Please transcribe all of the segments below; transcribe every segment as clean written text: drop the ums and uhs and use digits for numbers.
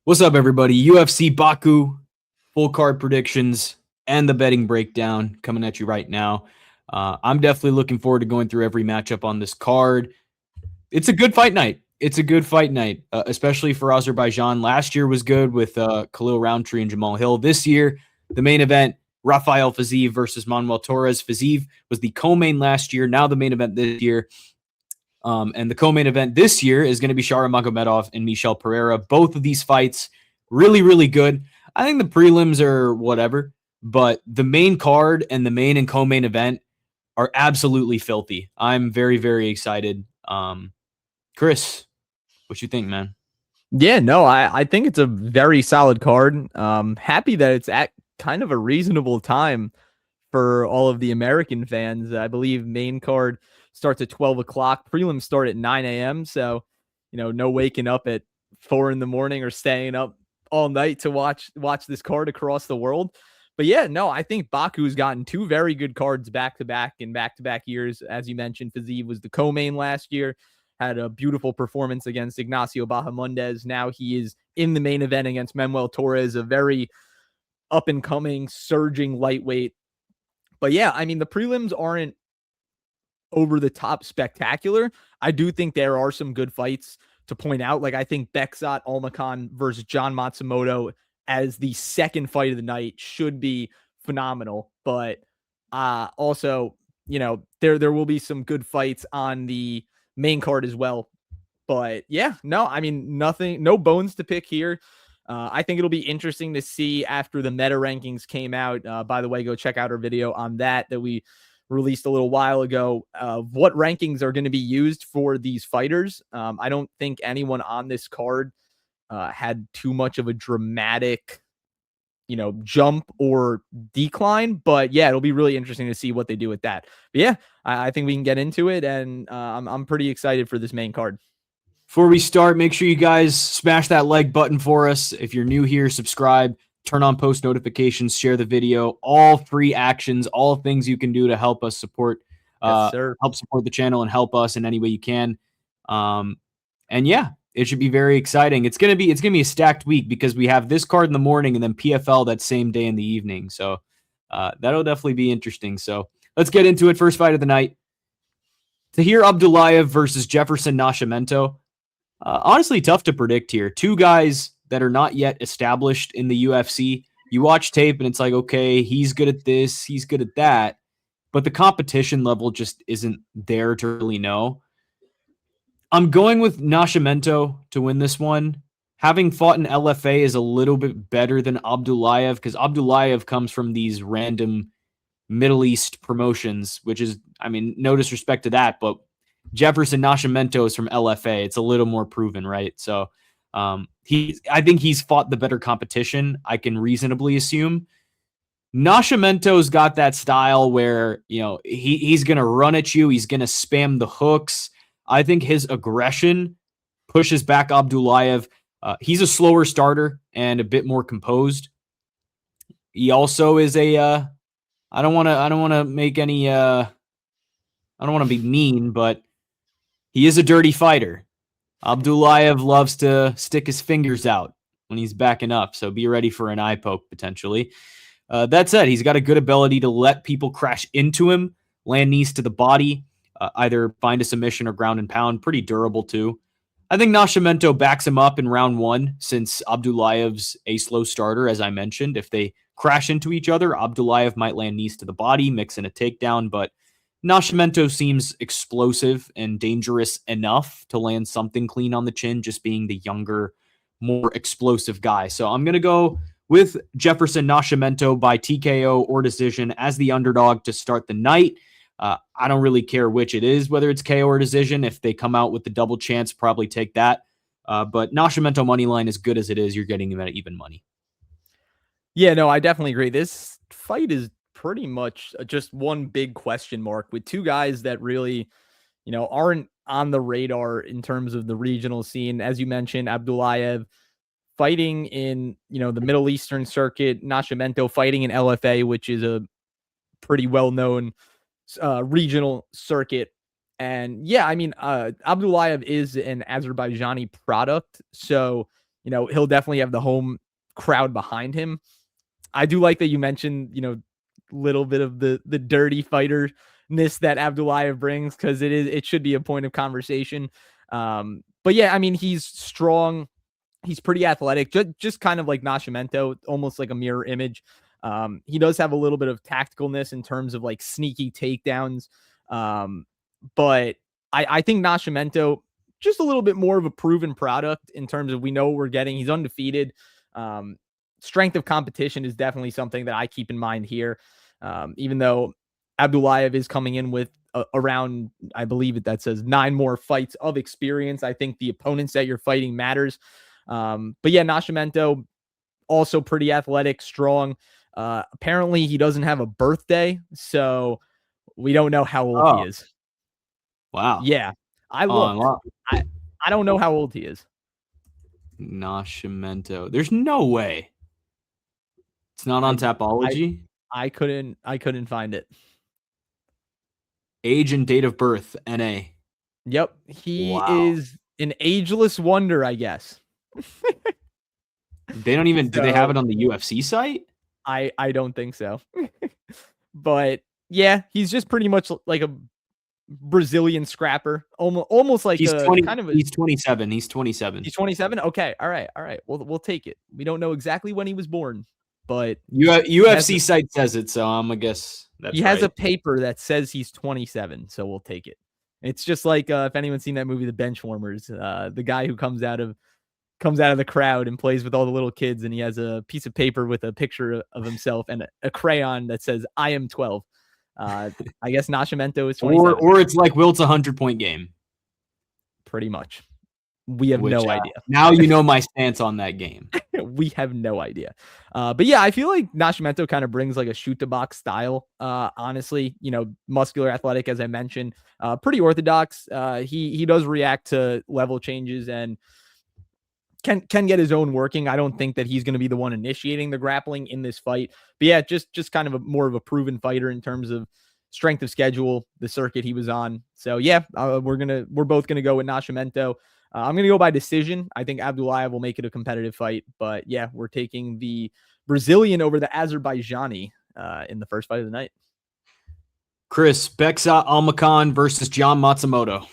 What's up, everybody? UFC Baku, full card predictions, and the betting breakdown coming at you right now. I'm definitely looking forward to going through every matchup on this card. It's a good fight night. Especially for Azerbaijan. Last year was good with Khalil Roundtree and Jamal Hill. This year, the main event, Rafael Fiziev versus Manuel Torres. Fiziev was the co-main last year. Now the main event this year. And the co-main event this year is going to be Shara Magomedov and Michel Pereira. Both of these fights really, really good. I think the prelims are whatever, but the main card and the main and co-main event are absolutely filthy. I'm very, very excited. Chris, what you think, man? Yeah, no, I think it's a very solid card. Happy that it's at kind of a reasonable time for all of the American fans. I believe main card starts at 12 o'clock. Prelims start at 9 a.m. So, no waking up at 4 in the morning or staying up all night to watch this card across the world. But yeah, no, I think Baku's gotten two very good cards back to back in back to back years. As you mentioned, Fiziev was the co-main last year, had a beautiful performance against Ignacio Bahamondes. Now he is in the main event against Manuel Torres, a very up and coming, surging lightweight. But yeah, I mean, the prelims aren't over the top spectacular. I do think there are some good fights to point out. Like, I think Bekzat Almakan versus John Matsumoto as the second fight of the night should be phenomenal. But also, there will be some good fights on the main card as well. But yeah, no, I mean, no bones to pick here. I think it'll be interesting to see after the meta rankings came out. By the way, go check out our video on that we released a little while ago. What rankings are going to be used for these fighters? I don't think anyone on this card had too much of a dramatic, jump or decline. But yeah, it'll be really interesting to see what they do with that. But yeah, I think we can get into it, and I'm pretty excited for this main card. Before we start, make sure you guys smash that like button for us. If you're new here, subscribe, turn on post notifications, share the video. All free actions, all things you can do to help us support, help support the channel and help us in any way you can. And yeah, it should be very exciting. It's gonna be a stacked week because we have this card in the morning and then PFL that same day in the evening. So that'll definitely be interesting. So let's get into it. First fight of the night: Tahir Abdullayev versus Jefferson Nascimento. Honestly, tough to predict here. Two guys that are not yet established in the UFC. You watch tape and it's like, okay, he's good at this, he's good at that, but the competition level just isn't there to really know. I'm going with Nascimento to win this one. Having fought in LFA is a little bit better than Abdullayev because Abdullayev comes from these random Middle East promotions, which is, I mean, no disrespect to that, but Jefferson Nascimento is from LFA. It's a little more proven, right? So I think he's fought the better competition, I can reasonably assume. Nascimento's got that style where, he's going to run at you. He's going to spam the hooks. I think his aggression pushes back Abdullayev. He's a slower starter and a bit more composed. He also is I don't want to make any, I don't want to be mean, but he is a dirty fighter. Abdullayev loves to stick his fingers out when he's backing up, so be ready for an eye poke potentially. That said, he's got a good ability to let people crash into him, land knees to the body, either find a submission or ground and pound. Pretty durable too. I think Nascimento backs him up in round one since Abdullayev's a slow starter, as I mentioned. If they crash into each other, Abdullayev might land knees to the body, mix in a takedown, but Nascimento seems explosive and dangerous enough to land something clean on the chin, just being the younger, more explosive guy. So I'm going to go with Jefferson Nascimento by TKO or decision as the underdog to start the night. I don't really care which it is, whether it's KO or decision. If they come out with the double chance, probably take that. But Nascimento money line, as good as it is, you're getting him at even money. Yeah, no, I definitely agree. This fight is pretty much just one big question mark with two guys that really, aren't on the radar in terms of the regional scene. As you mentioned, Abdullayev fighting in, the Middle Eastern circuit, Nascimento fighting in LFA, which is a pretty well-known regional circuit. And yeah, I mean, Abdullayev is an Azerbaijani product. So, he'll definitely have the home crowd behind him. I do like that you mentioned, little bit of the dirty fighterness that Abdullayev brings, because it should be a point of conversation. But yeah, I mean, he's strong. He's pretty athletic, just kind of like Nascimento, almost like a mirror image. He does have a little bit of tacticalness in terms of like sneaky takedowns. But I think Nascimento, just a little bit more of a proven product in terms of we know what we're getting. He's undefeated. Strength of competition is definitely something that I keep in mind here. Even though Abdullayev is coming in with around, I believe that says 9 more fights of experience. I think the opponents that you're fighting matters. But yeah, Nascimento, also pretty athletic, strong. Apparently he doesn't have a birthday, so we don't know how old he is. Wow. Yeah. I looked. I don't know how old he is. Nascimento. There's no way. It's not on Tapology. I couldn't find it. Age and date of birth, NA. Yep. He is an ageless wonder, I guess. They don't even, do they have it on the UFC site? I don't think so. But yeah, he's just pretty much like a Brazilian scrapper, almost like he's 20, kind of he's 27. He's 27. He's 27. Okay, all right. We'll take it. We don't know exactly when he was born, but UFC site says it, so I'm gonna guess that's he has a paper that says he's 27, so we'll take it. It's just like if anyone's seen that movie, The Benchwarmers, the guy who comes out of the crowd and plays with all the little kids, and he has a piece of paper with a picture of himself and a crayon that says "I am 12." I guess Nascimento is 27. Or it's like Wilt's 100-point game. Pretty much. We have no idea. Now you know my stance on that game. We have no idea. But yeah, I feel like Nascimento kind of brings like a shoot to box style. Honestly, muscular, athletic, as I mentioned, pretty orthodox. He does react to level changes and can get his own working. I don't think that he's going to be the one initiating the grappling in this fight. But yeah, just kind of more of a proven fighter in terms of strength of schedule, the circuit he was on. So yeah, we're both gonna go with Nascimento. I'm gonna go by decision. I think Abdullayev will make it a competitive fight, but yeah, we're taking the Brazilian over the Azerbaijani in the first fight of the night. Chris, Bekzat Almakhan versus John Matsumoto.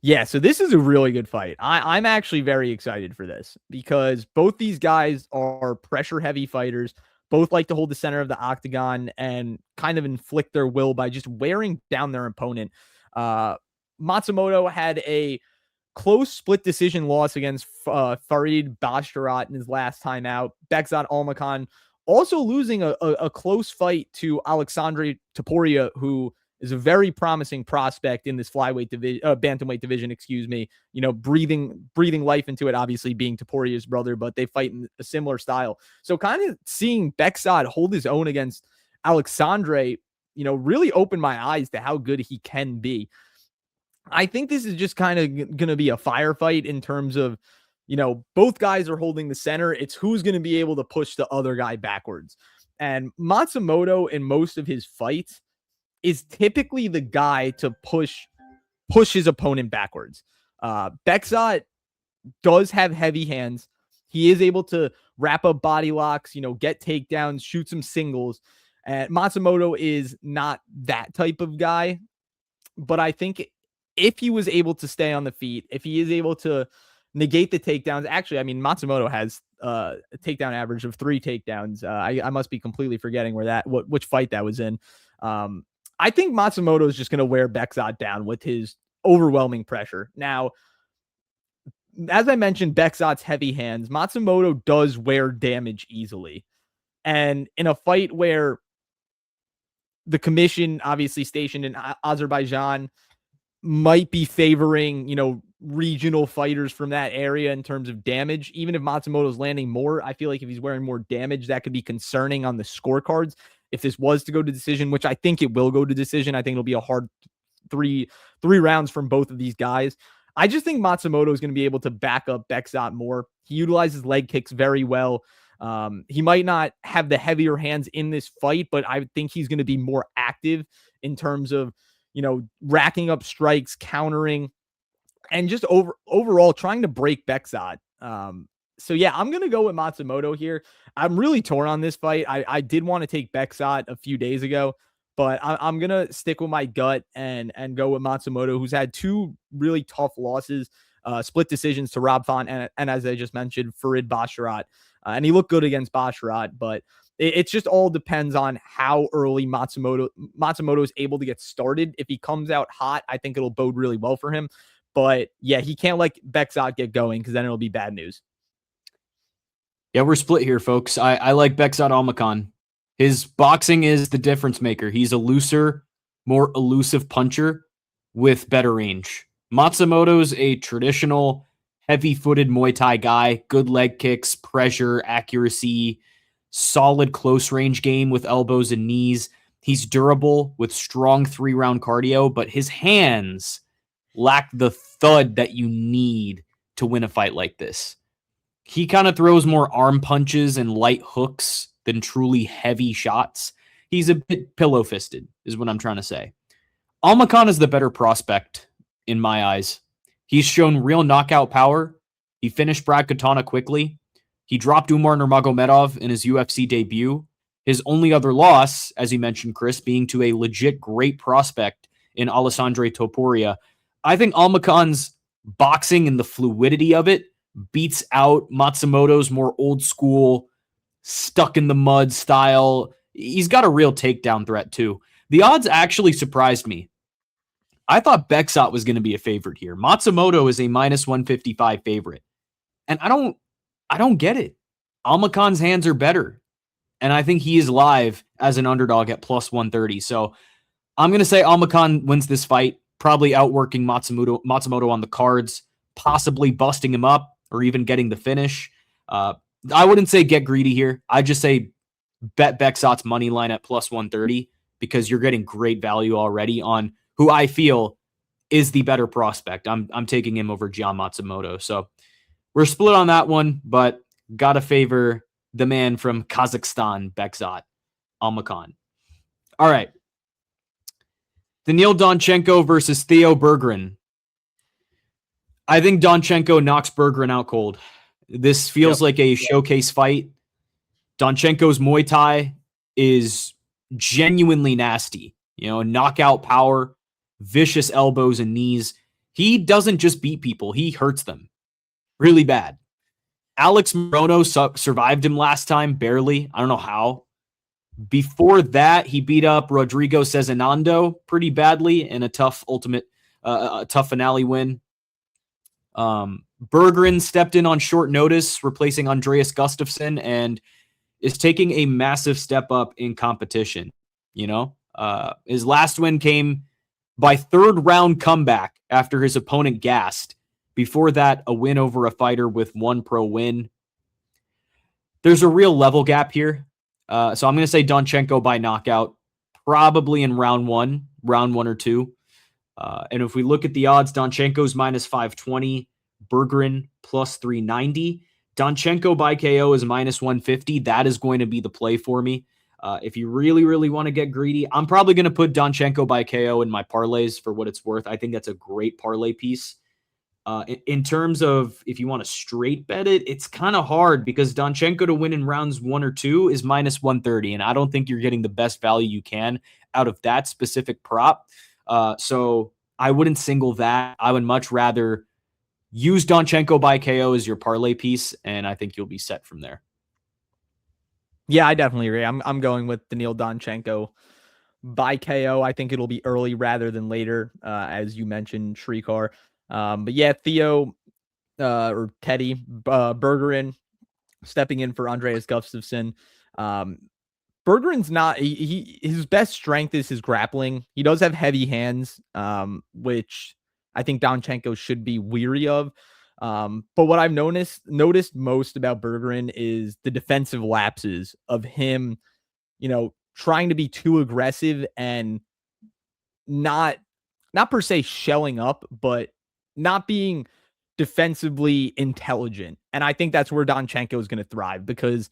Yeah, so this is a really good fight. I'm actually very excited for this because both these guys are pressure-heavy fighters. Both like to hold the center of the octagon and kind of inflict their will by just wearing down their opponent. Matsumoto had a close split decision loss against Farid Basharat in his last time out. Bekzat Almakhan also losing a close fight to Alexandre Topuria, who is a very promising prospect in this flyweight division, bantamweight division, breathing life into it, obviously being Topuria's brother, but they fight in a similar style. So kind of seeing Bekzat hold his own against Alexandre, really opened my eyes to how good he can be. I think this is just kind of going to be a firefight in terms of, both guys are holding the center. It's who's going to be able to push the other guy backwards. And Matsumoto in most of his fights is typically the guy to push his opponent backwards. Bekzat does have heavy hands. He is able to wrap up body locks, get takedowns, shoot some singles. And Matsumoto is not that type of guy. But I think if he was able to stay on the feet, if he is able to negate the takedowns, actually, I mean, Matsumoto has a takedown average of 3 takedowns. I must be completely forgetting which fight that was in. I think Matsumoto is just going to wear Bekzat down with his overwhelming pressure. Now, as I mentioned, Bekzat's heavy hands. Matsumoto does wear damage easily. And in a fight where the commission, obviously stationed in Azerbaijan, might be favoring, regional fighters from that area in terms of damage, even if Matsumoto's landing more, I feel like if he's wearing more damage, that could be concerning on the scorecards. If this was to go to decision, which I think it will go to decision, I think it'll be a hard three rounds from both of these guys. I just think Matsumoto is going to be able to back up Bekzat more. He utilizes leg kicks very well. He might not have the heavier hands in this fight, but I think he's going to be more active in terms of, racking up strikes, countering, and just overall trying to break Bekzat. So yeah, I'm gonna go with Matsumoto here. I'm really torn on this fight. I did want to take Bekzat a few days ago, but I'm gonna stick with my gut and go with Matsumoto, who's had two really tough losses, split decisions to Rob Font and as I just mentioned, Farid Basharat. And he looked good against Basharat, but it just all depends on how early Matsumoto is able to get started. If he comes out hot, I think it'll bode really well for him. But yeah, he can't let Bekzat get going because then it'll be bad news. Yeah, we're split here, folks. I like Bekzat Almakhan. His boxing is the difference maker. He's a looser, more elusive puncher with better range. Matsumoto's a traditional heavy-footed Muay Thai guy, good leg kicks, pressure, accuracy, solid close range game with elbows and knees. He's durable with strong 3-round cardio, but his hands lack the thud that you need to win a fight like this. He kind of throws more arm punches and light hooks than truly heavy shots. He's a bit pillow-fisted, is what I'm trying to say. Almakhan is the better prospect in my eyes. He's shown real knockout power. He finished Brad Katana quickly. He dropped Umar Nurmagomedov in his UFC debut. His only other loss, as you mentioned, Chris, being to a legit great prospect in Alessandro Topuria. I think Almakhan's boxing and the fluidity of it beats out Matsumoto's more old school, stuck in the mud style. He's got a real takedown threat too. The odds actually surprised me. I thought Bekzat was going to be a favorite here. Matsumoto is a minus 155 favorite. And I don't get it. Almakhan's hands are better. And I think he is live as an underdog at plus 130. So I'm going to say Almakhan wins this fight, probably outworking Matsumoto on the cards, possibly busting him up or even getting the finish. I wouldn't say get greedy here. I just say bet Bekzat's money line at plus 130 because you're getting great value already on who I feel is the better prospect. I'm taking him over Gian Matsumoto. So we're split on that one, but gotta favor the man from Kazakhstan, Bekzat Almakhan. All right. Daniil Donchenko versus Theo Berggren. I think Donchenko knocks Berggren out cold. This feels like a showcase fight. Donchenko's Muay Thai is genuinely nasty. You know, knockout power, vicious elbows and knees. He doesn't just beat people, he hurts them really bad. Alex Morono survived him last time, barely. I don't know how. Before that, he beat up Rodrigo Cezinando pretty badly in a tough tough finale win. Berggren stepped in on short notice, replacing Andreas Gustafsson, and is taking a massive step up in competition. You know, his last win came by third round comeback after his opponent gassed. Before that, a win over a fighter with one pro win. There's a real level gap here. So I'm going to say Donchenko by knockout, probably in round one or two. And if we look at the odds, Donchenko's minus 520, Berggren plus 390. Donchenko by KO is minus 150. That is going to be the play for me. If you really, really want to get greedy, I'm probably going to put Donchenko by KO in my parlays for what it's worth. I think that's a great parlay piece. In terms of if you want to straight bet it, it's kind of hard because Donchenko to win in rounds 1 or 2 is minus 130. And I don't think you're getting the best value you can out of that specific prop. So I wouldn't single that. I would much rather use Donchenko by KO as your parlay piece. And I think you'll be set from there. Yeah, I definitely agree. I'm going with Daniil Donchenko by KO. I think it'll be early rather than later, as you mentioned, Shrikar. But yeah, Theo or Teddy Berggren stepping in for Andreas Gustafsson. Berggren's not his best strength is his grappling. He does have heavy hands, which I think Donchenko should be weary of. But what I've noticed most about Berggren is the defensive lapses of him, you know, trying to be too aggressive and not per se shelling up, but not being defensively intelligent. And I think that's where Donchenko is going to thrive because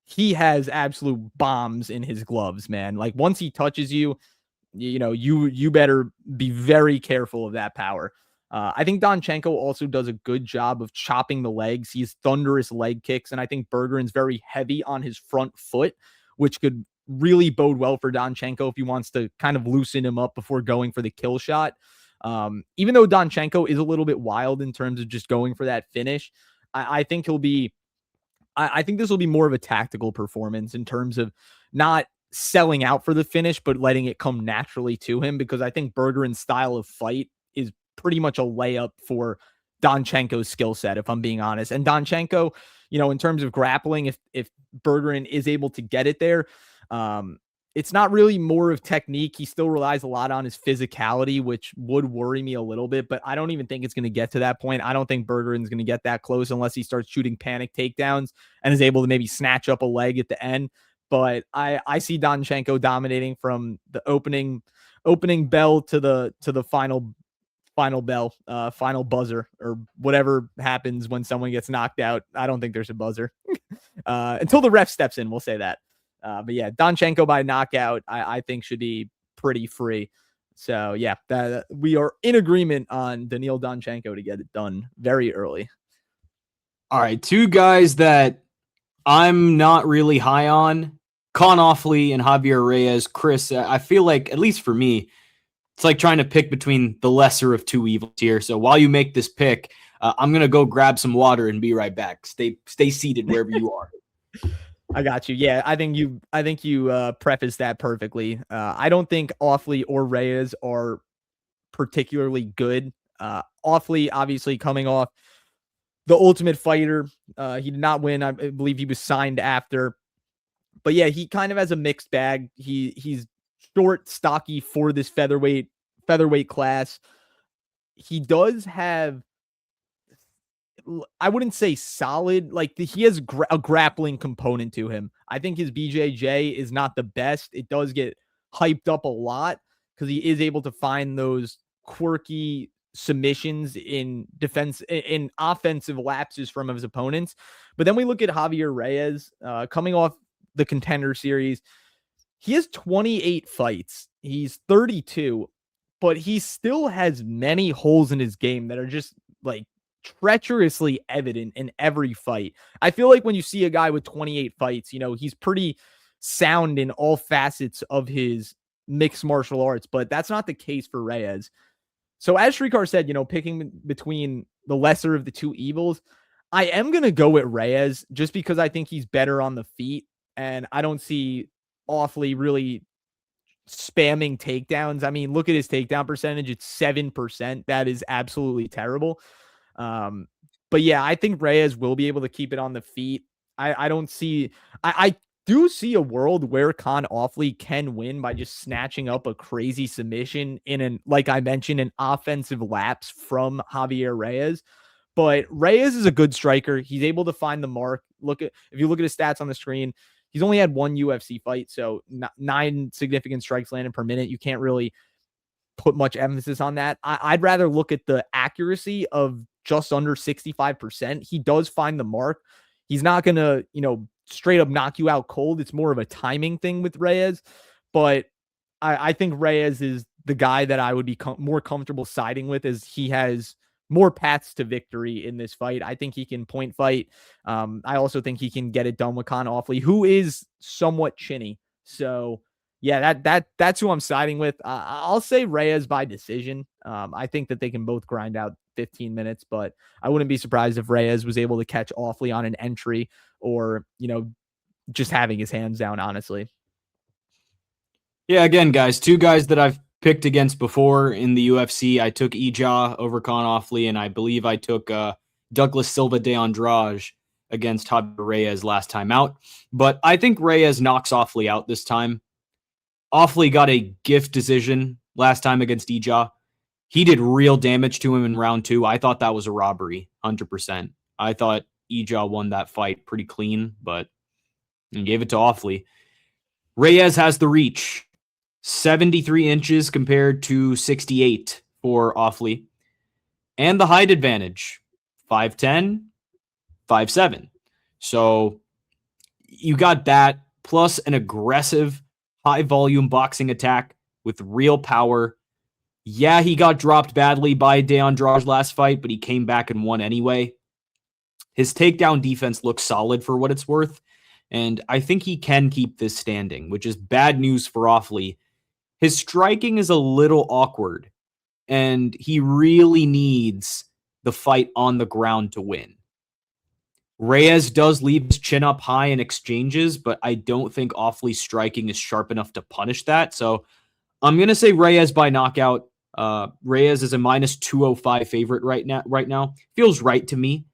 he has absolute bombs in his gloves, man. Like once he touches you, you know, you better be very careful of that power. I think Donchenko also does a good job of chopping the legs. He has thunderous leg kicks, and I think Bergeron's very heavy on his front foot, which could really bode well for Donchenko if he wants to kind of loosen him up before going for the kill shot. Even though Donchenko is a little bit wild in terms of just going for that finish, I think he'll be. I think this will be more of a tactical performance in terms of not selling out for the finish, but letting it come naturally to him, because I think Bergeron's style of fight is pretty much a layup for Donchenko's skill set, if I'm being honest. And Donchenko, in terms of grappling, if Bergeron is able to get it there, it's not really more of technique. He still relies a lot on his physicality, which would worry me a little bit, but I don't even think it's going to get to that point. I don't think Bergeron's going to get that close unless he starts shooting panic takedowns and is able to maybe snatch up a leg at the end. But I see Donchenko dominating from the opening bell to the final bell, final buzzer, or whatever happens when someone gets knocked out. I don't think there's a buzzer until the ref steps in. We'll say that. But yeah, Donchenko by knockout, I think should be pretty free. So yeah, we are in agreement on Daniil Donchenko to get it done very early. All right, two guys that I'm not really high on, Con Offley and Javier Reyes. Chris, I feel like, at least for me, it's like trying to pick between the lesser of two evils here. So while you make this pick, I'm going to go grab some water and be right back. Stay seated wherever you are. I got you. Yeah, I think you prefaced that perfectly. I don't think Offley or Reyes are particularly good. Offley, obviously, coming off the Ultimate Fighter, he did not win. I believe he was signed after. But yeah, he kind of has a mixed bag. He's short, stocky for this featherweight class. He does have, I wouldn't say solid, like he has a grappling component to him. I think his BJJ is not the best. It does get hyped up a lot because he is able to find those quirky submissions in defense, in offensive lapses from his opponents. But then we look at Javier Reyes, coming off the Contender Series. He has 28 fights. He's 32, but he still has many holes in his game that are just like treacherously evident in every fight. I feel like when you see a guy with 28 fights, he's pretty sound in all facets of his mixed martial arts, but that's not the case for Reyes. So as Shrikar said, picking between the lesser of the two evils, I am going to go with Reyes just because I think he's better on the feet, and I don't see Offley really spamming takedowns. I mean, look at his takedown percentage. It's 7%. That is absolutely terrible. But yeah, I think Reyes will be able to keep it on the feet. I do see a world where Con Offley can win by just snatching up a crazy submission like I mentioned, an offensive lapse from Javier Reyes. But Reyes is a good striker. He's able to find the mark. If you look at his stats on the screen, he's only had one UFC fight, so 9 significant strikes landed per minute. You can't really put much emphasis on that. I'd rather look at the accuracy of just under 65%. He does find the mark. He's not going to, straight up knock you out cold. It's more of a timing thing with Reyes. But I think Reyes is the guy that I would be more comfortable siding with, as he has more paths to victory in this fight. I think he can point fight. I also think he can get it done with Con Offley, who is somewhat chinny. So yeah, that's who I'm siding with. I'll say Reyes by decision. I think that they can both grind out 15 minutes, but I wouldn't be surprised if Reyes was able to catch Offley on an entry or, just having his hands down, honestly. Yeah, again, guys, two guys that I've picked against before in the UFC. I took Ija over Con Offley, and I believe I took Douglas Silva de Andrade against Javier Reyes last time out. But I think Reyes knocks Offley out this time. Offley got a gift decision last time against Ija. He did real damage to him in round 2. I thought that was a robbery, 100%. I thought Ija won that fight pretty clean, but he gave it to Offley. Reyes has the reach. 73 inches compared to 68 for Offley. And the height advantage, 5'10", 5'7". So you got that, plus an aggressive, high-volume boxing attack with real power. Yeah, he got dropped badly by Deandra's last fight, but he came back and won anyway. His takedown defense looks solid for what it's worth, and I think he can keep this standing, which is bad news for Offley. His striking is a little awkward, and he really needs the fight on the ground to win. Reyes does leave his chin up high in exchanges, but I don't think Offley's striking is sharp enough to punish that. So I'm going to say Reyes by knockout. Reyes is a minus 205 favorite right now. Feels right to me,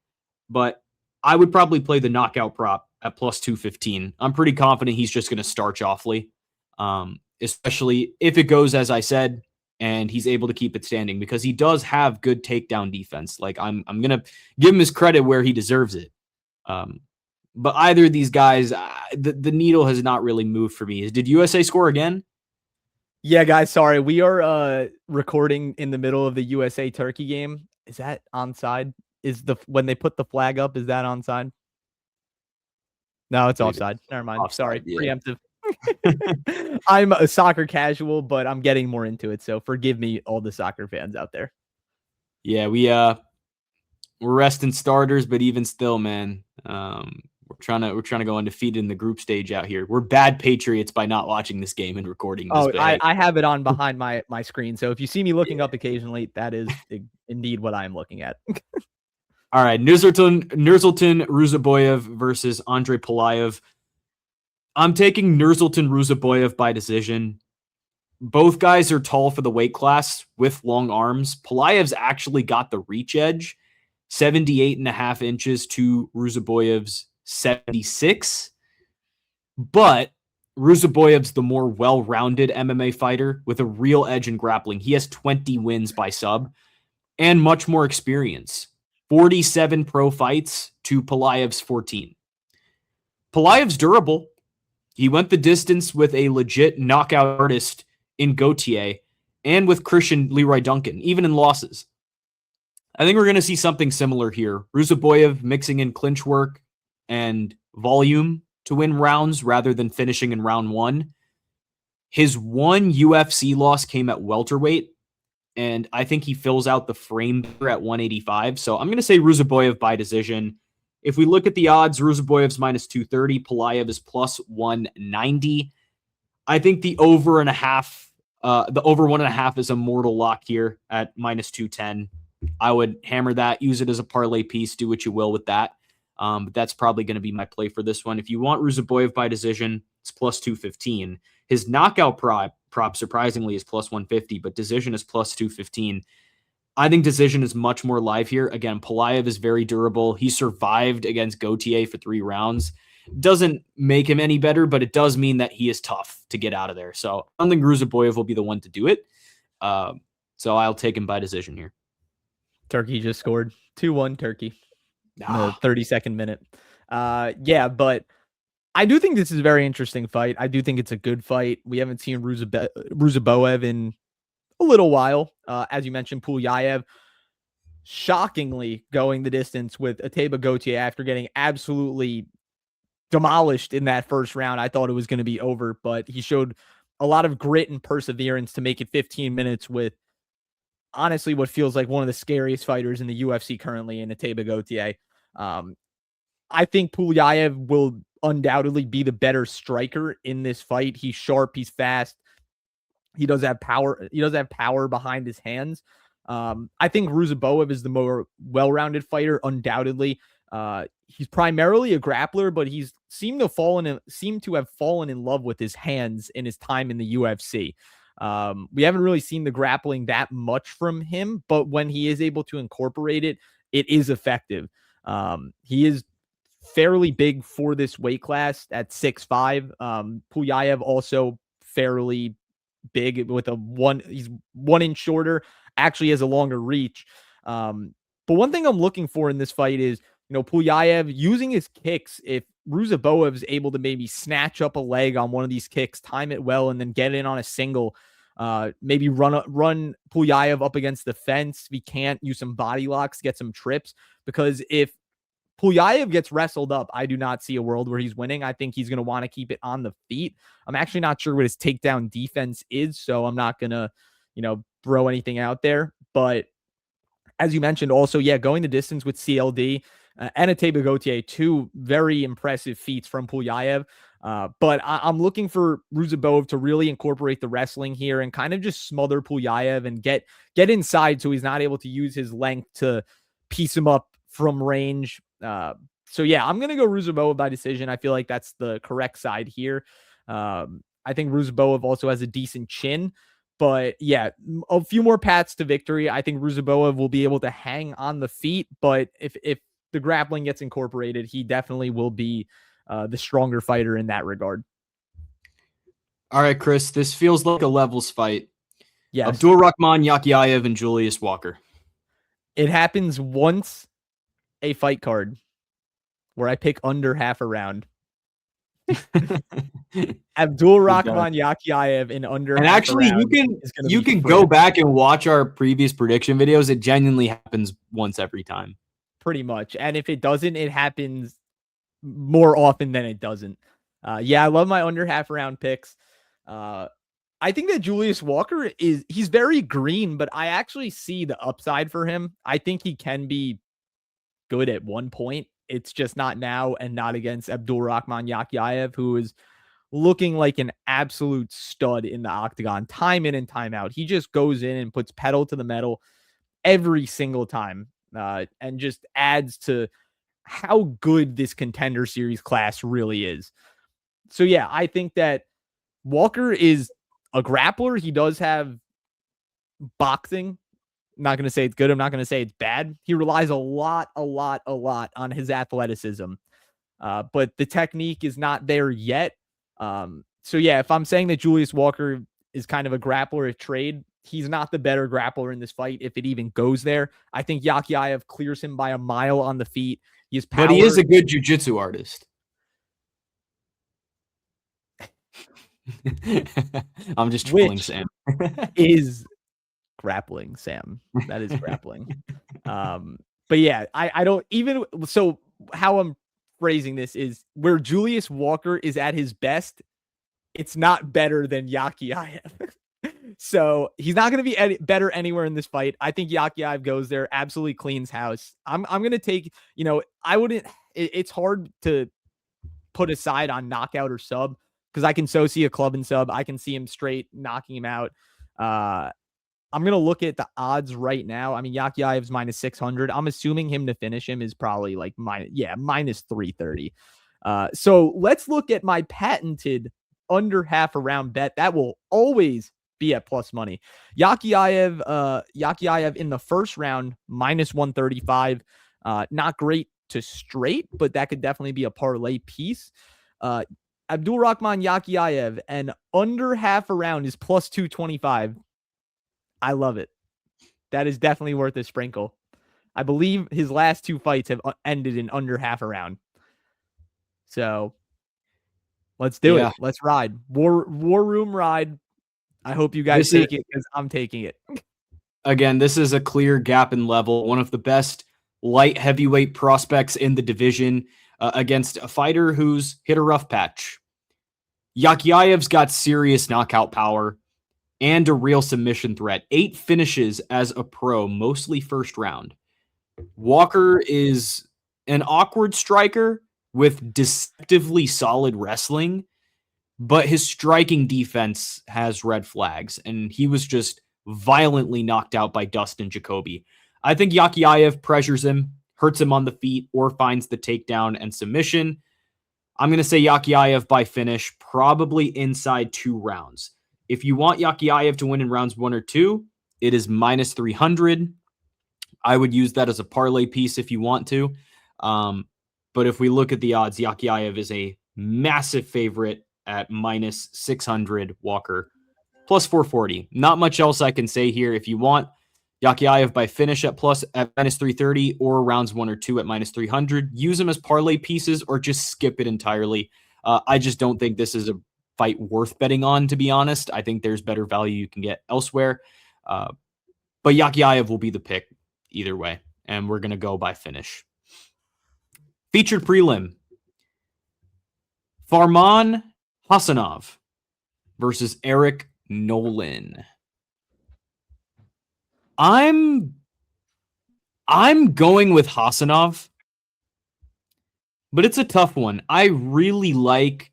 but I would probably play the knockout prop at plus 215. I'm pretty confident he's just going to starch Offley, especially if it goes as I said, and he's able to keep it standing because he does have good takedown defense. Like I'm going to give him his credit where he deserves it. But either of these guys, the needle has not really moved for me. Did USA score again? Yeah, guys, sorry. We are recording in the middle of the USA Turkey game. Is that onside? When they put the flag up, is that onside? No, it's offside. Never mind. Offside, sorry. yeah. Preemptive. I'm a soccer casual, but I'm getting more into it, so forgive me, all the soccer fans out there. Yeah, we're resting starters, but even still, man, we're trying to go undefeated in the group stage out here. We're bad Patriots by not watching this game and recording this. Oh, I have it on behind my screen, so if you see me looking up occasionally, that is indeed what I'm looking at. All right, Nursultan Ruzaboyev versus Andre Polayev. I'm taking Nursultan Ruzaboyev by decision. Both guys are tall for the weight class with long arms. Polayev's actually got the reach edge, 78.5 inches to Ruzaboyev's 76. But Ruzaboyev's the more well-rounded MMA fighter with a real edge in grappling. He has 20 wins by sub and much more experience. 47 pro fights to Polayev's 14. Polayev's durable. He went the distance with a legit knockout artist in Gauthier and with Christian Leroy Duncan, even in losses. I think we're going to see something similar here. Ruzaboyev mixing in clinch work and volume to win rounds rather than finishing in round one. His one UFC loss came at welterweight, and I think he fills out the frame at 185. So I'm going to say Ruzaboyev by decision. If we look at the odds, Ruzaboyev's minus 230, Polayev is plus 190. I think the over 1.5 is a mortal lock here at minus 210. I would hammer that, use it as a parlay piece, do what you will with that. But that's probably going to be my play for this one. If you want Ruzaboyev by decision, it's plus 215. His knockout prop surprisingly is plus 150, but decision is plus 215. I think decision is much more live here. Again, Polayev is very durable. He survived against Gauthier for 3 rounds. Doesn't make him any better, but it does mean that he is tough to get out of there. So I don't think Ruzaboyev will be the one to do it. So I'll take him by decision here. Turkey just scored 2-1 Turkey in the 32nd minute. Yeah, but I do think this is a very interesting fight. I do think it's a good fight. We haven't seen Ruzaboyev in a little while. As you mentioned, Pulayev shockingly going the distance with Ateba Gauthier after getting absolutely demolished in that first round. I thought it was going to be over, but he showed a lot of grit and perseverance to make it 15 minutes with honestly what feels like one of the scariest fighters in the UFC currently in Ateba Gauthier. I think Pulayev will undoubtedly be the better striker in this fight. He's sharp, he's fast. He does have power. He does have power behind his hands. I think Ruzaboyev is the more well-rounded fighter, undoubtedly. He's primarily a grappler, but he's seemed to have fallen in love with his hands in his time in the UFC. We haven't really seen the grappling that much from him, but when he is able to incorporate it, it is effective. He is fairly big for this weight class at 6'5". Pulayev also fairly big with he's 1 inch shorter, actually has a longer reach. But one thing I'm looking for in this fight is, Pulayev using his kicks. If Ruzaboyev is able to maybe snatch up a leg on one of these kicks, time it well, and then get in on a single, maybe run Pulayev up against the fence. If he can't, use some body locks, get some trips, because if Pulayev gets wrestled up, I do not see a world where he's winning. I think he's going to want to keep it on the feet. I'm actually not sure what his takedown defense is, so I'm not going to, throw anything out there. But as you mentioned, also, yeah, going the distance with CLD and Ateba Gautier, two very impressive feats from Pulyaev. But I'm looking for Ruzabov to really incorporate the wrestling here and kind of just smother Pulyaev and get inside so he's not able to use his length to piece him up from range. So, yeah, I'm going to go Ruzabov by decision. I feel like that's the correct side here. I think Ruzabov also has a decent chin. But yeah, a few more paths to victory. I think Ruziboev will be able to hang on the feet, but if the grappling gets incorporated, he definitely will be the stronger fighter in that regard. All right, Chris, this feels like a levels fight. Yes. Abdul Rahman Yakyayev and Julius Walker. It happens once a fight card where I pick under half a round. Abdul Rahman Yakyayev in under and half actually a round you can go back and watch our previous prediction videos. It genuinely happens once every time. Pretty much. And if it doesn't, it happens more often than it doesn't. Yeah, I love my under half round picks. I think that Julius Walker he's very green, but I actually see the upside for him. I think he can be good at one point. It's just not now and not against Abdul Rahman Yakyayev, who is looking like an absolute stud in the octagon, time in and time out. He just goes in and puts pedal to the metal every single time, and just adds to how good this Contender Series class really is. So yeah, I think that Walker is a grappler. He does have boxing. I'm not going to say it's good. I'm not going to say it's bad. He relies a lot on his athleticism. But the technique is not there yet. So yeah, if I'm saying that Julius Walker is kind of a grappler of trade, he's not the better grappler in this fight, if it even goes there. I think Yakyayev clears him by a mile on the feet. He has power. But he is a good jiu-jitsu artist. I'm just trolling Sam. Is grappling, Sam. That is grappling. But yeah, I don't even, so how I'm phrasing this is where Julius Walker is at his best, it's not better than Yakyayev. So he's not going to be better anywhere in this fight. I think Yakyayev goes there, absolutely cleans house. I'm going to take, I wouldn't, it's hard to put aside on knockout or sub, because I can so see a club and sub. I can see him straight knocking him out. I'm going to look at the odds right now. I mean, Yakyayev's minus 600. I'm assuming him to finish him is probably like minus 330. So let's look at my patented under half a round bet. That will always be at plus money. Yakyayev in the first round, minus 135. Not great to straight, but that could definitely be a parlay piece. Abdul Rahman Yakyayev and under half a round is plus 225. I love it. That is definitely worth a sprinkle. I believe his last two fights have ended in under half a round. So let's do it. Let's ride. War room ride. I hope you guys take it, because I'm taking it. Again, this is a clear gap in level. One of the best light heavyweight prospects in the division against a fighter who's hit a rough patch. Yakyayev's got serious knockout power and a real submission threat. 8 finishes as a pro, mostly first round. Walker is an awkward striker with deceptively solid wrestling, but his striking defense has red flags, and he was just violently knocked out by Dustin Jacoby. I think Yakyayev pressures him, hurts him on the feet, or finds the takedown and submission. I'm going to say Yakyayev by finish, probably inside 2 rounds. If you want Yakyayev to win in rounds 1 or 2, it is minus 300. I would use that as a parlay piece if you want to. But if we look at the odds, Yakyayev is a massive favorite at minus 600, Walker plus 440. Not much else I can say here. If you want Yakyayev by finish at minus 330 or rounds 1 or 2 at minus 300, use them as parlay pieces or just skip it entirely. I just don't think this is a fight worth betting on, to be honest. I think there's better value you can get elsewhere. But Yakyayev will be the pick either way, and we're going to go by finish. Featured prelim. Farman Hassanov versus Eric Nolan. I'm going with Hasanov, but it's a tough one. I really like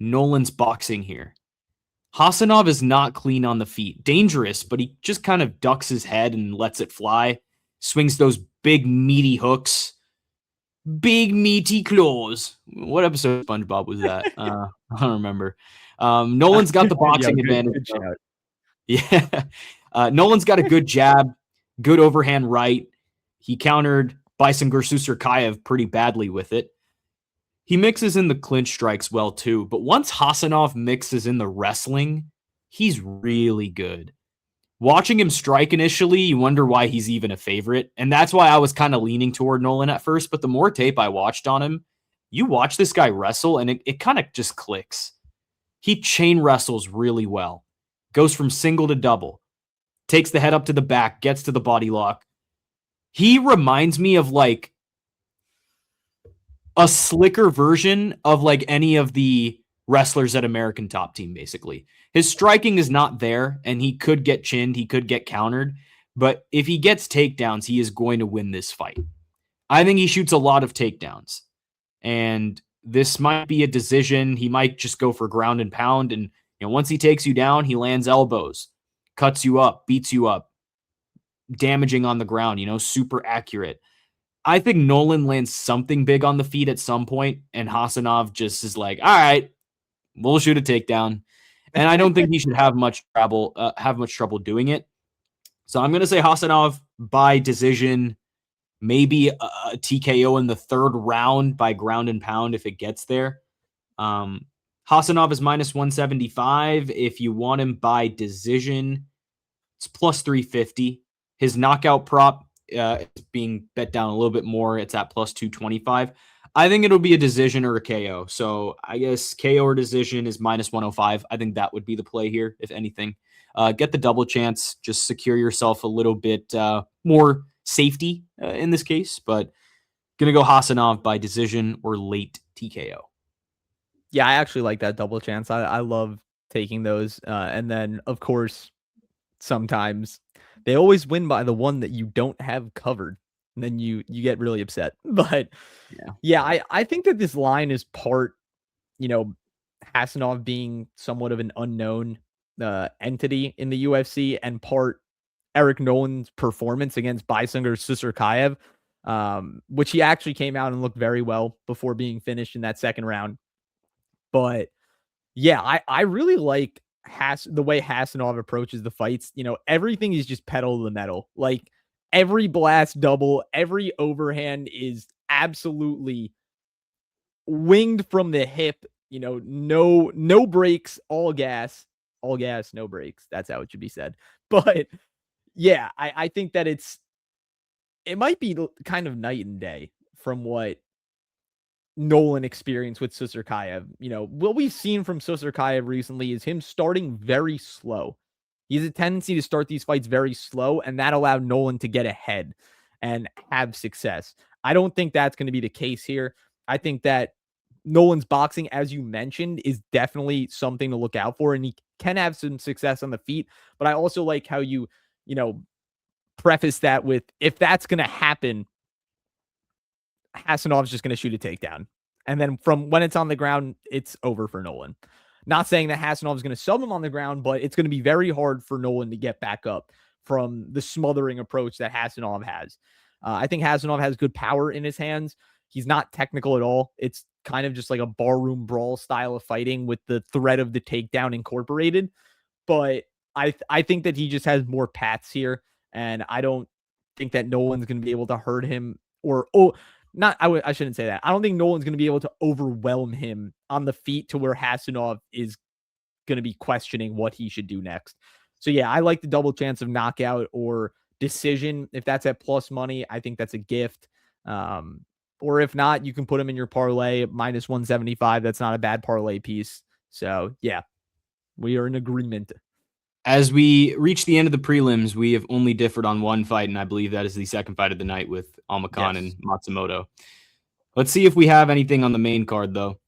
Nolan's boxing here. Hasanov is not clean on the feet. Dangerous, but he just kind of ducks his head and lets it fly. Swings those big, meaty hooks. Big, meaty claws. What episode of SpongeBob was that? I don't remember. Nolan's got the boxing advantage. Good yeah. Nolan's got a good jab, good overhand right. He countered Baisangur Susurkayev pretty badly with it. He mixes in the clinch strikes well too, but once Hasanov mixes in the wrestling, he's really good. Watching him strike initially, you wonder why he's even a favorite, and that's why I was kind of leaning toward Nolan at first, but the more tape I watched on him, you watch this guy wrestle, and it kind of just clicks. He chain wrestles really well, goes from single to double, takes the head up to the back, gets to the body lock. He reminds me of like a slicker version of like any of the wrestlers at American Top Team, basically. His striking is not there, and he could get chinned, he could get countered, but if he gets takedowns, he is going to win this fight. I think he shoots a lot of takedowns, and this might be a decision. He might just go for ground and pound, and once he takes you down, he lands elbows, cuts you up, beats you up, damaging on the ground, super accurate. I think Nolan lands something big on the feet at some point, and Hasanov just is like, all right, we'll shoot a takedown. And I don't think he should have much trouble doing it. So I'm going to say Hasanov by decision, maybe a TKO in the third round by ground and pound if it gets there. Hasanov is minus 175. If you want him by decision, it's plus 350. His knockout prop is being bet down a little bit more. It's at plus 225. I think it'll be a decision or a KO. So I guess KO or decision is minus 105. I think that would be the play here, if anything. Get the double chance. Just secure yourself a little bit more safety in this case. But going to go Hasanov by decision or late TKO. Yeah, I actually like that double chance. I love taking those. And then, of course, sometimes they always win by the one that you don't have covered. And then you get really upset. But yeah, I think that this line is part, Hasanov being somewhat of an unknown entity in the UFC, and part Eric Nolan's performance against Baisangur Susurkayev, which he actually came out and looked very well before being finished in that second round. But yeah, I really like the way Hasanov approaches the fights. Everything is just pedal to the metal. Like every blast double, every overhand is absolutely winged from the hip. No breaks, all gas, no breaks. That's how it should be said. But yeah, I think that it might be kind of night and day from what Nolan experienced with Susurkayev. What we've seen from Susurkayev recently is him starting very slow. He has a tendency to start these fights very slow, and that allowed Nolan to get ahead and have success. I don't think that's going to be the case here. I think that Nolan's boxing, as you mentioned, is definitely something to look out for, and he can have some success on the feet. But I also like how you preface that with, if that's going to happen, Hasanov's just going to shoot a takedown. And then from when it's on the ground, it's over for Nolan. Not saying that Hasanov is going to sub him on the ground, but it's going to be very hard for Nolan to get back up from the smothering approach that Hasanov has. I think Hasanov has good power in his hands. He's not technical at all. It's kind of just like a barroom brawl style of fighting with the threat of the takedown incorporated. But I think that he just has more paths here, and I don't think that Nolan's going to be able to hurt him I shouldn't say that. I don't think Nolan's going to be able to overwhelm him on the feet to where Hasanov is going to be questioning what he should do next. So yeah, I like the double chance of knockout or decision. If that's at plus money, I think that's a gift. Or if not, you can put him in your parlay minus 175. That's not a bad parlay piece. So yeah, we are in agreement. As we reach the end of the prelims, we have only differed on one fight, and I believe that is the second fight of the night with Almabayev and Matsumoto. Let's see if we have anything on the main card, though.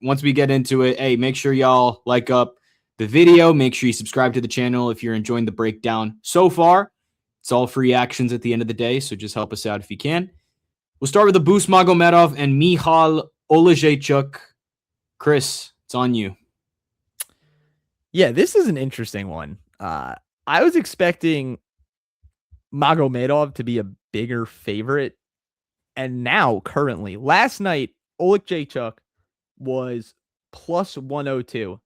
Once we get into it, hey, make sure y'all like up the video. Make sure you subscribe to the channel if you're enjoying the breakdown so far. It's all free actions at the end of the day, so just help us out if you can. We'll start with Abus Magomedov and Michal Olejniczuk. Chris, it's on you. Yeah, this is an interesting one. I was expecting Magomedov to be a bigger favorite. And now, currently, last night, Olejniczuk was plus 102.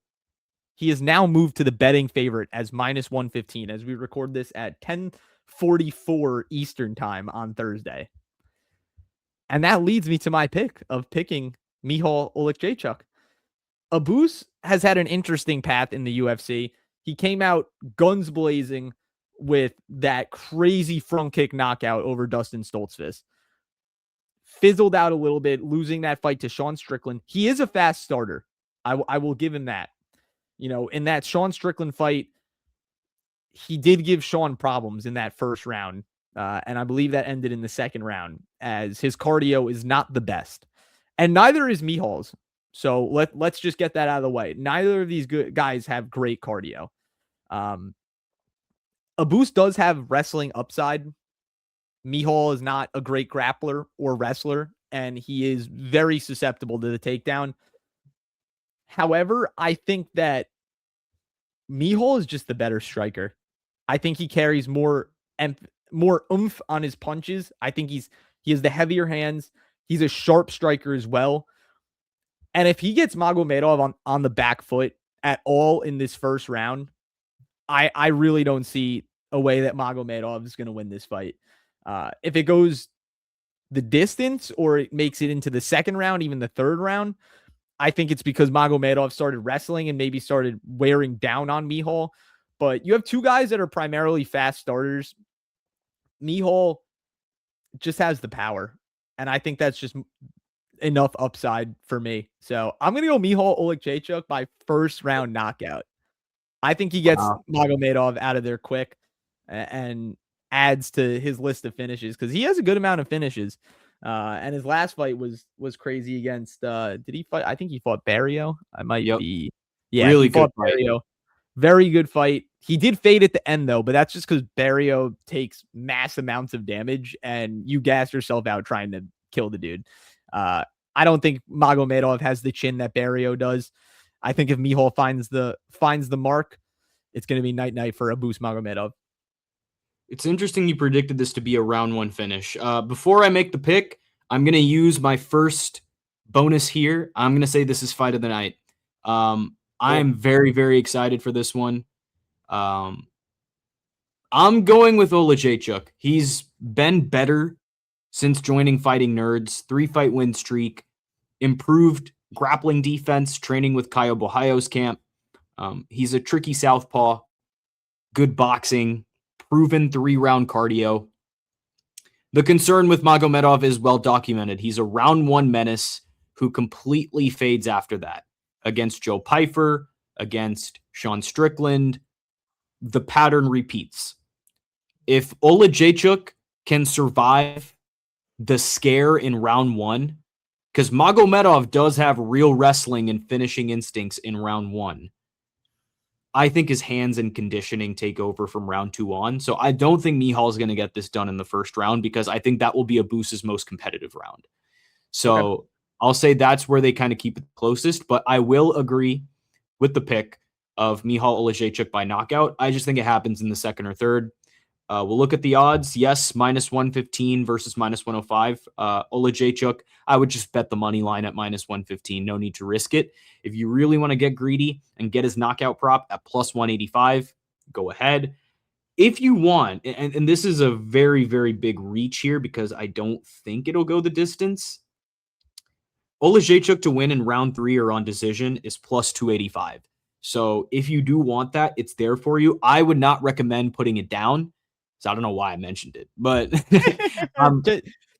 He has now moved to the betting favorite as minus 115 as we record this at 10:44 Eastern time on Thursday. And that leads me to my pick of picking Michal Olejniczuk. Abus has had an interesting path in the UFC. He came out guns blazing with that crazy front kick knockout over Dustin Stoltzfus. Fizzled out a little bit, losing that fight to Sean Strickland. He is a fast starter. I will give him that. You know, in that Sean Strickland fight, he did give Sean problems in that first round. And I believe that ended in the second round as his cardio is not the best. And neither is Michal's. So let's just get that out of the way. Neither of these guys have great cardio. Abus does have wrestling upside. Michal is not a great grappler or wrestler, and he is very susceptible to the takedown. However, I think that Michal is just the better striker. I think he carries more oomph on his punches. I think he has the heavier hands. He's a sharp striker as well. And if he gets Magomedov on the back foot at all in this first round, I really don't see a way that Magomedov is going to win this fight. If it goes the distance or it makes it into the second round, even the third round, I think it's because Magomedov started wrestling and maybe started wearing down on Michal. But you have two guys that are primarily fast starters. Michal just has the power. And I think that's just enough upside for me. So I'm going to go Michal Olejniczuk by first round knockout. I think he gets Magomedov out of there quick and adds to his list of finishes because he has a good amount of finishes. And his last fight was crazy against, did he fight? I think he fought Barrio. I might be. Yeah, really he fought good fight. Barrio. Very good fight. He did fade at the end though, but that's just because Barrio takes mass amounts of damage and you gas yourself out trying to kill the dude. I don't think Magomedov has the chin that Barrio does. I think if Michal finds the mark, it's going to be night for Abus Magomedov. It's interesting you predicted this to be a round one finish. Before I make the pick, I'm going to use my first bonus here. I'm going to say this is fight of the night. I'm very, very excited for this one. I'm going with Olejniczuk. He's been better since joining Fighting Nerds. 3-fight win streak, improved grappling defense, training with Caio Borraio's camp. He's a tricky southpaw, good boxing, proven 3-round cardio. The concern with Magomedov is well documented. He's a round one menace who completely fades after that. Against Joe Pyfer, against Sean Strickland, the pattern repeats. If Olejniczuk can survive the scare in round one, because Magomedov does have real wrestling and finishing instincts in round one, I think his hands and conditioning take over from round two on. So I don't think Michal is going to get this done in the first round because I think that will be Abus's most competitive round. So okay. I'll say that's where they kind of keep it closest, but I will agree with the pick of Michal Olejniczuk by knockout. I just think it happens in the second or third. We'll look at the odds. Yes, minus 115 versus minus 105. Olejniczuk, I would just bet the money line at minus 115. No need to risk it. If you really want to get greedy and get his knockout prop at plus 185, go ahead. If you want, and this is a very, very big reach here because I don't think it'll go the distance. Olejniczuk to win in round 3 or on decision is plus 285. So if you do want that, it's there for you. I would not recommend putting it down. So I don't know why I mentioned it, but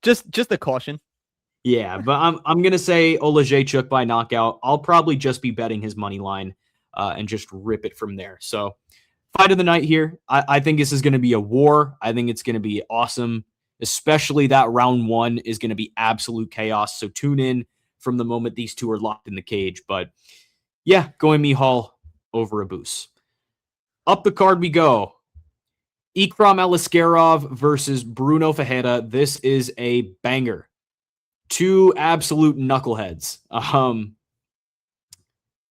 just a caution. Yeah, but I'm gonna say Olejniczuk by knockout. I'll probably just be betting his money line and just rip it from there. So fight of the night here. I think this is gonna be a war. I think it's gonna be awesome, especially that round 1 is gonna be absolute chaos. So tune in from the moment these two are locked in the cage. But yeah, going Michal over Abus. Up the card we go. Ikram Aliskerov versus Bruno Ferreira. This is a banger. Two absolute knuckleheads.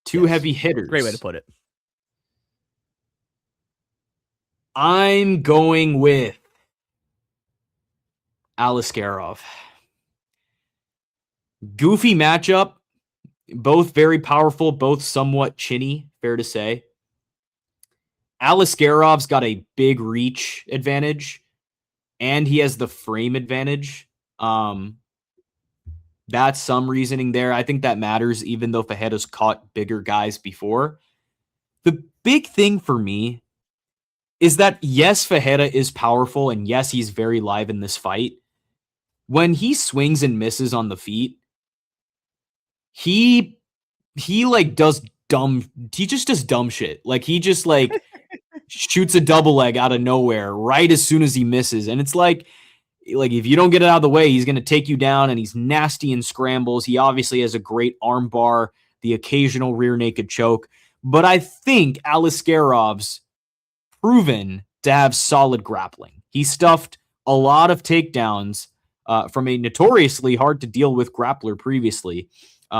Two Yes. heavy hitters. Great way to put it. I'm going with Aliskerov. Goofy matchup. Both very powerful, both somewhat chinny, fair to say. Aliskerov's got a big reach advantage, and he has the frame advantage. That's some reasoning there. I think that matters, even though Fajedo's caught bigger guys before. The big thing for me is that, yes, Fajeda is powerful, and yes, he's very live in this fight. When he swings and misses on the feet, he like does dumb, he just does dumb shit. Like he just like shoots a double leg out of nowhere right as soon as he misses. And it's like if you don't get it out of the way, he's going to take you down, and he's nasty in scrambles. He obviously has a great arm bar, the occasional rear naked choke. But I think Aliskerov's proven to have solid grappling. He stuffed a lot of takedowns from a notoriously hard to deal with grappler previously.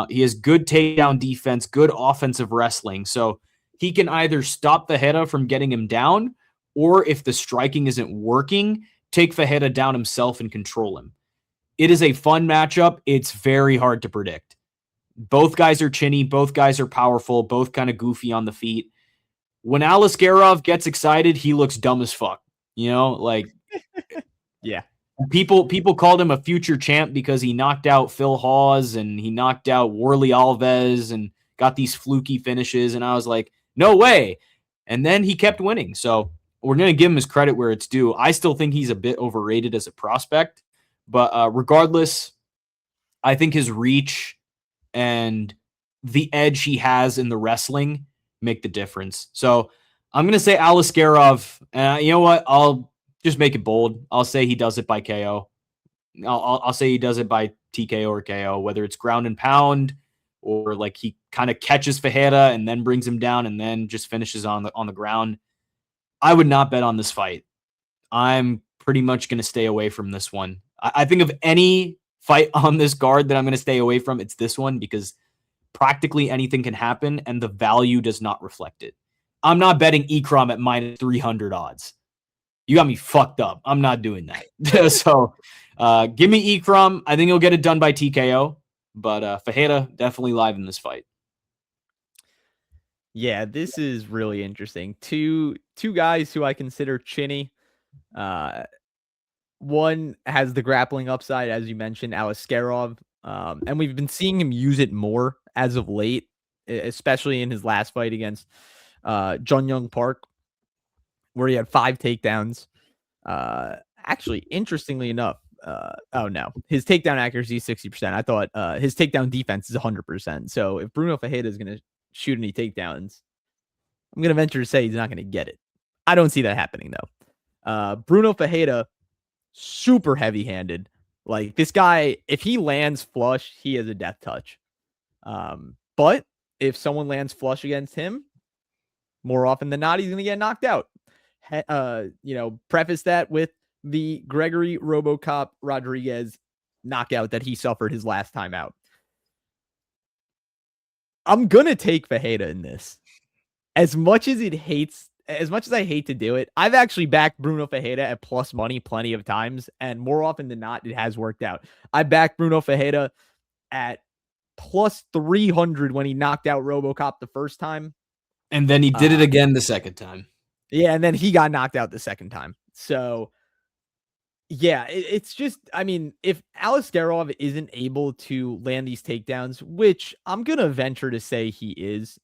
He has good takedown defense, good offensive wrestling. So he can either stop Fajeda from getting him down, or if the striking isn't working, take Fajeda down himself and control him. It is a fun matchup. It's very hard to predict. Both guys are chinny. Both guys are powerful. Both kind of goofy on the feet. When Aliskerov gets excited, he looks dumb as fuck. You know, like yeah. People called him a future champ because he knocked out Phil Hawes and he knocked out Warley Alves and got these fluky finishes. And I was like, no way. And then he kept winning. So we're going to give him his credit where it's due. I still think he's a bit overrated as a prospect. But regardless, I think his reach and the edge he has in the wrestling make the difference. So I'm going to say Aliskerov. And you know what? I'll just make it bold. I'll say he does it by KO. I'll say he does it by TKO or KO, whether it's ground and pound or like he kind of catches Fajeda and then brings him down and then just finishes on the ground. I would not bet on this fight. I'm pretty much going to stay away from this one. I think of any fight on this card that I'm going to stay away from, it's this one, because practically anything can happen and the value does not reflect it. I'm not betting Ikram at minus 300 odds. You got me fucked up. I'm not doing that. So give me Ikram. I think he'll get it done by TKO, but Fajeda definitely live in this fight. Yeah, this is really interesting. Two guys who I consider chinny. One has the grappling upside, as you mentioned, Aliskerov. And we've been seeing him use it more as of late, especially in his last fight against Jun Young Park, where he had 5 takedowns. Actually, interestingly enough, his takedown accuracy is 60%. I thought his takedown defense is 100%. So if Bruno Fajeda is going to shoot any takedowns, I'm going to venture to say he's not going to get it. I don't see that happening, though. Bruno Fajeda, super heavy-handed. Like, this guy, if he lands flush, he has a death touch. But if someone lands flush against him, more often than not, he's going to get knocked out. Preface that with the Gregory RoboCop Rodriguez knockout that he suffered his last time out. I'm going to take Fajeda in this. As much as I hate to do it, I've actually backed Bruno Fajeda at plus money plenty of times, and more often than not, it has worked out. I backed Bruno Fajeda at plus 300 when he knocked out RoboCop the first time. And then he did it again the second time. Yeah, and then he got knocked out the second time. So, yeah, it's just, I mean, if Aliskerov isn't able to land these takedowns, which I'm going to venture to say he is,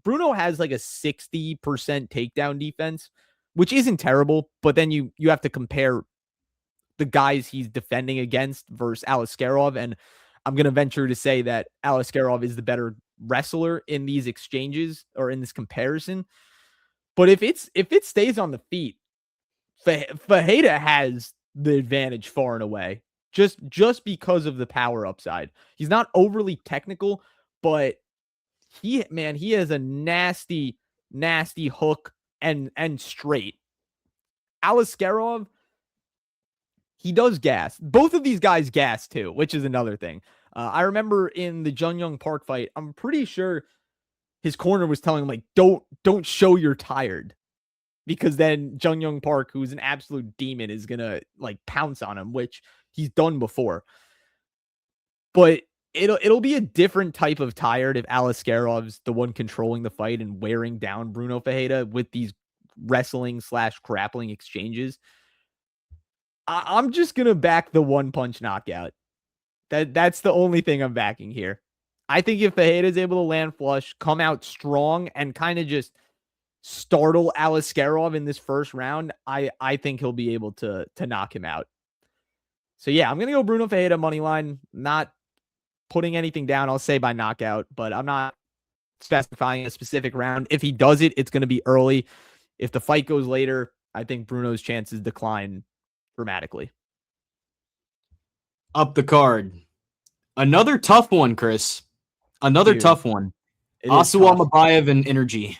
Bruno has like a 60% takedown defense, which isn't terrible, but then you have to compare the guys he's defending against versus Aliskerov, and I'm going to venture to say that Aliskerov is the better wrestler in these exchanges or in this comparison. But if it stays on the feet, Fajeda has the advantage far and away, just because of the power upside. He's not overly technical, but he has a nasty hook and straight. Aliskerov, he does gas. Both of these guys gas too, which is another thing. I remember in the Jung Young Park fight, I'm pretty sure his corner was telling him, like, don't show you're tired, because then Jung Young Park, who's an absolute demon, is gonna like pounce on him, which he's done before. But it'll be a different type of tired if Aliskerov's the one controlling the fight and wearing down Bruno Ferreira with these wrestling / grappling exchanges. I'm just gonna back the one punch knockout. That's the only thing I'm backing here. I think if Ferreira is able to land flush, come out strong, and kind of just startle Aliskerov in this first round, I think he'll be able to knock him out. So yeah, I'm gonna go Bruno Ferreira money line. Not putting anything down, I'll say by knockout, but I'm not specifying a specific round. If he does it, it's gonna be early. If the fight goes later, I think Bruno's chances decline dramatically. Up the card. Another tough one, Chris. Another tough one. Asu Almabayev and Energy.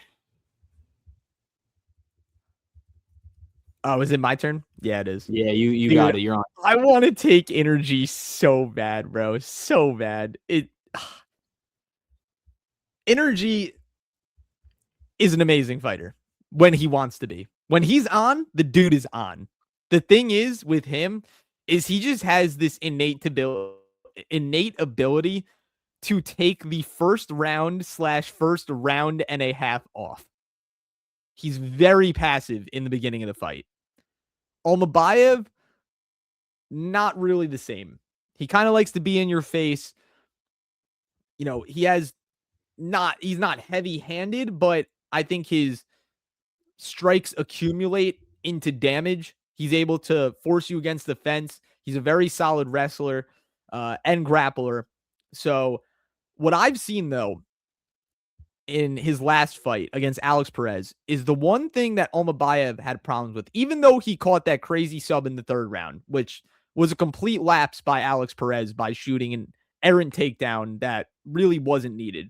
Oh, is it my turn? Yeah, it is. Yeah, you got it. You're on. I want to take Energy so bad, bro. So bad. Energy is an amazing fighter when he wants to be. When he's on, the dude is on. The thing is with him is he just has this innate ability to take the first round / first round and a half off. He's very passive in the beginning of the fight. Almabayev, not really the same. He kind of likes to be in your face. You know, he's not heavy-handed, but I think his strikes accumulate into damage. He's able to force you against the fence. He's a very solid wrestler and grappler. So what I've seen, though, in his last fight against Alex Perez is the one thing that Almabayev had problems with, even though he caught that crazy sub in the third round, which was a complete lapse by Alex Perez by shooting an errant takedown that really wasn't needed.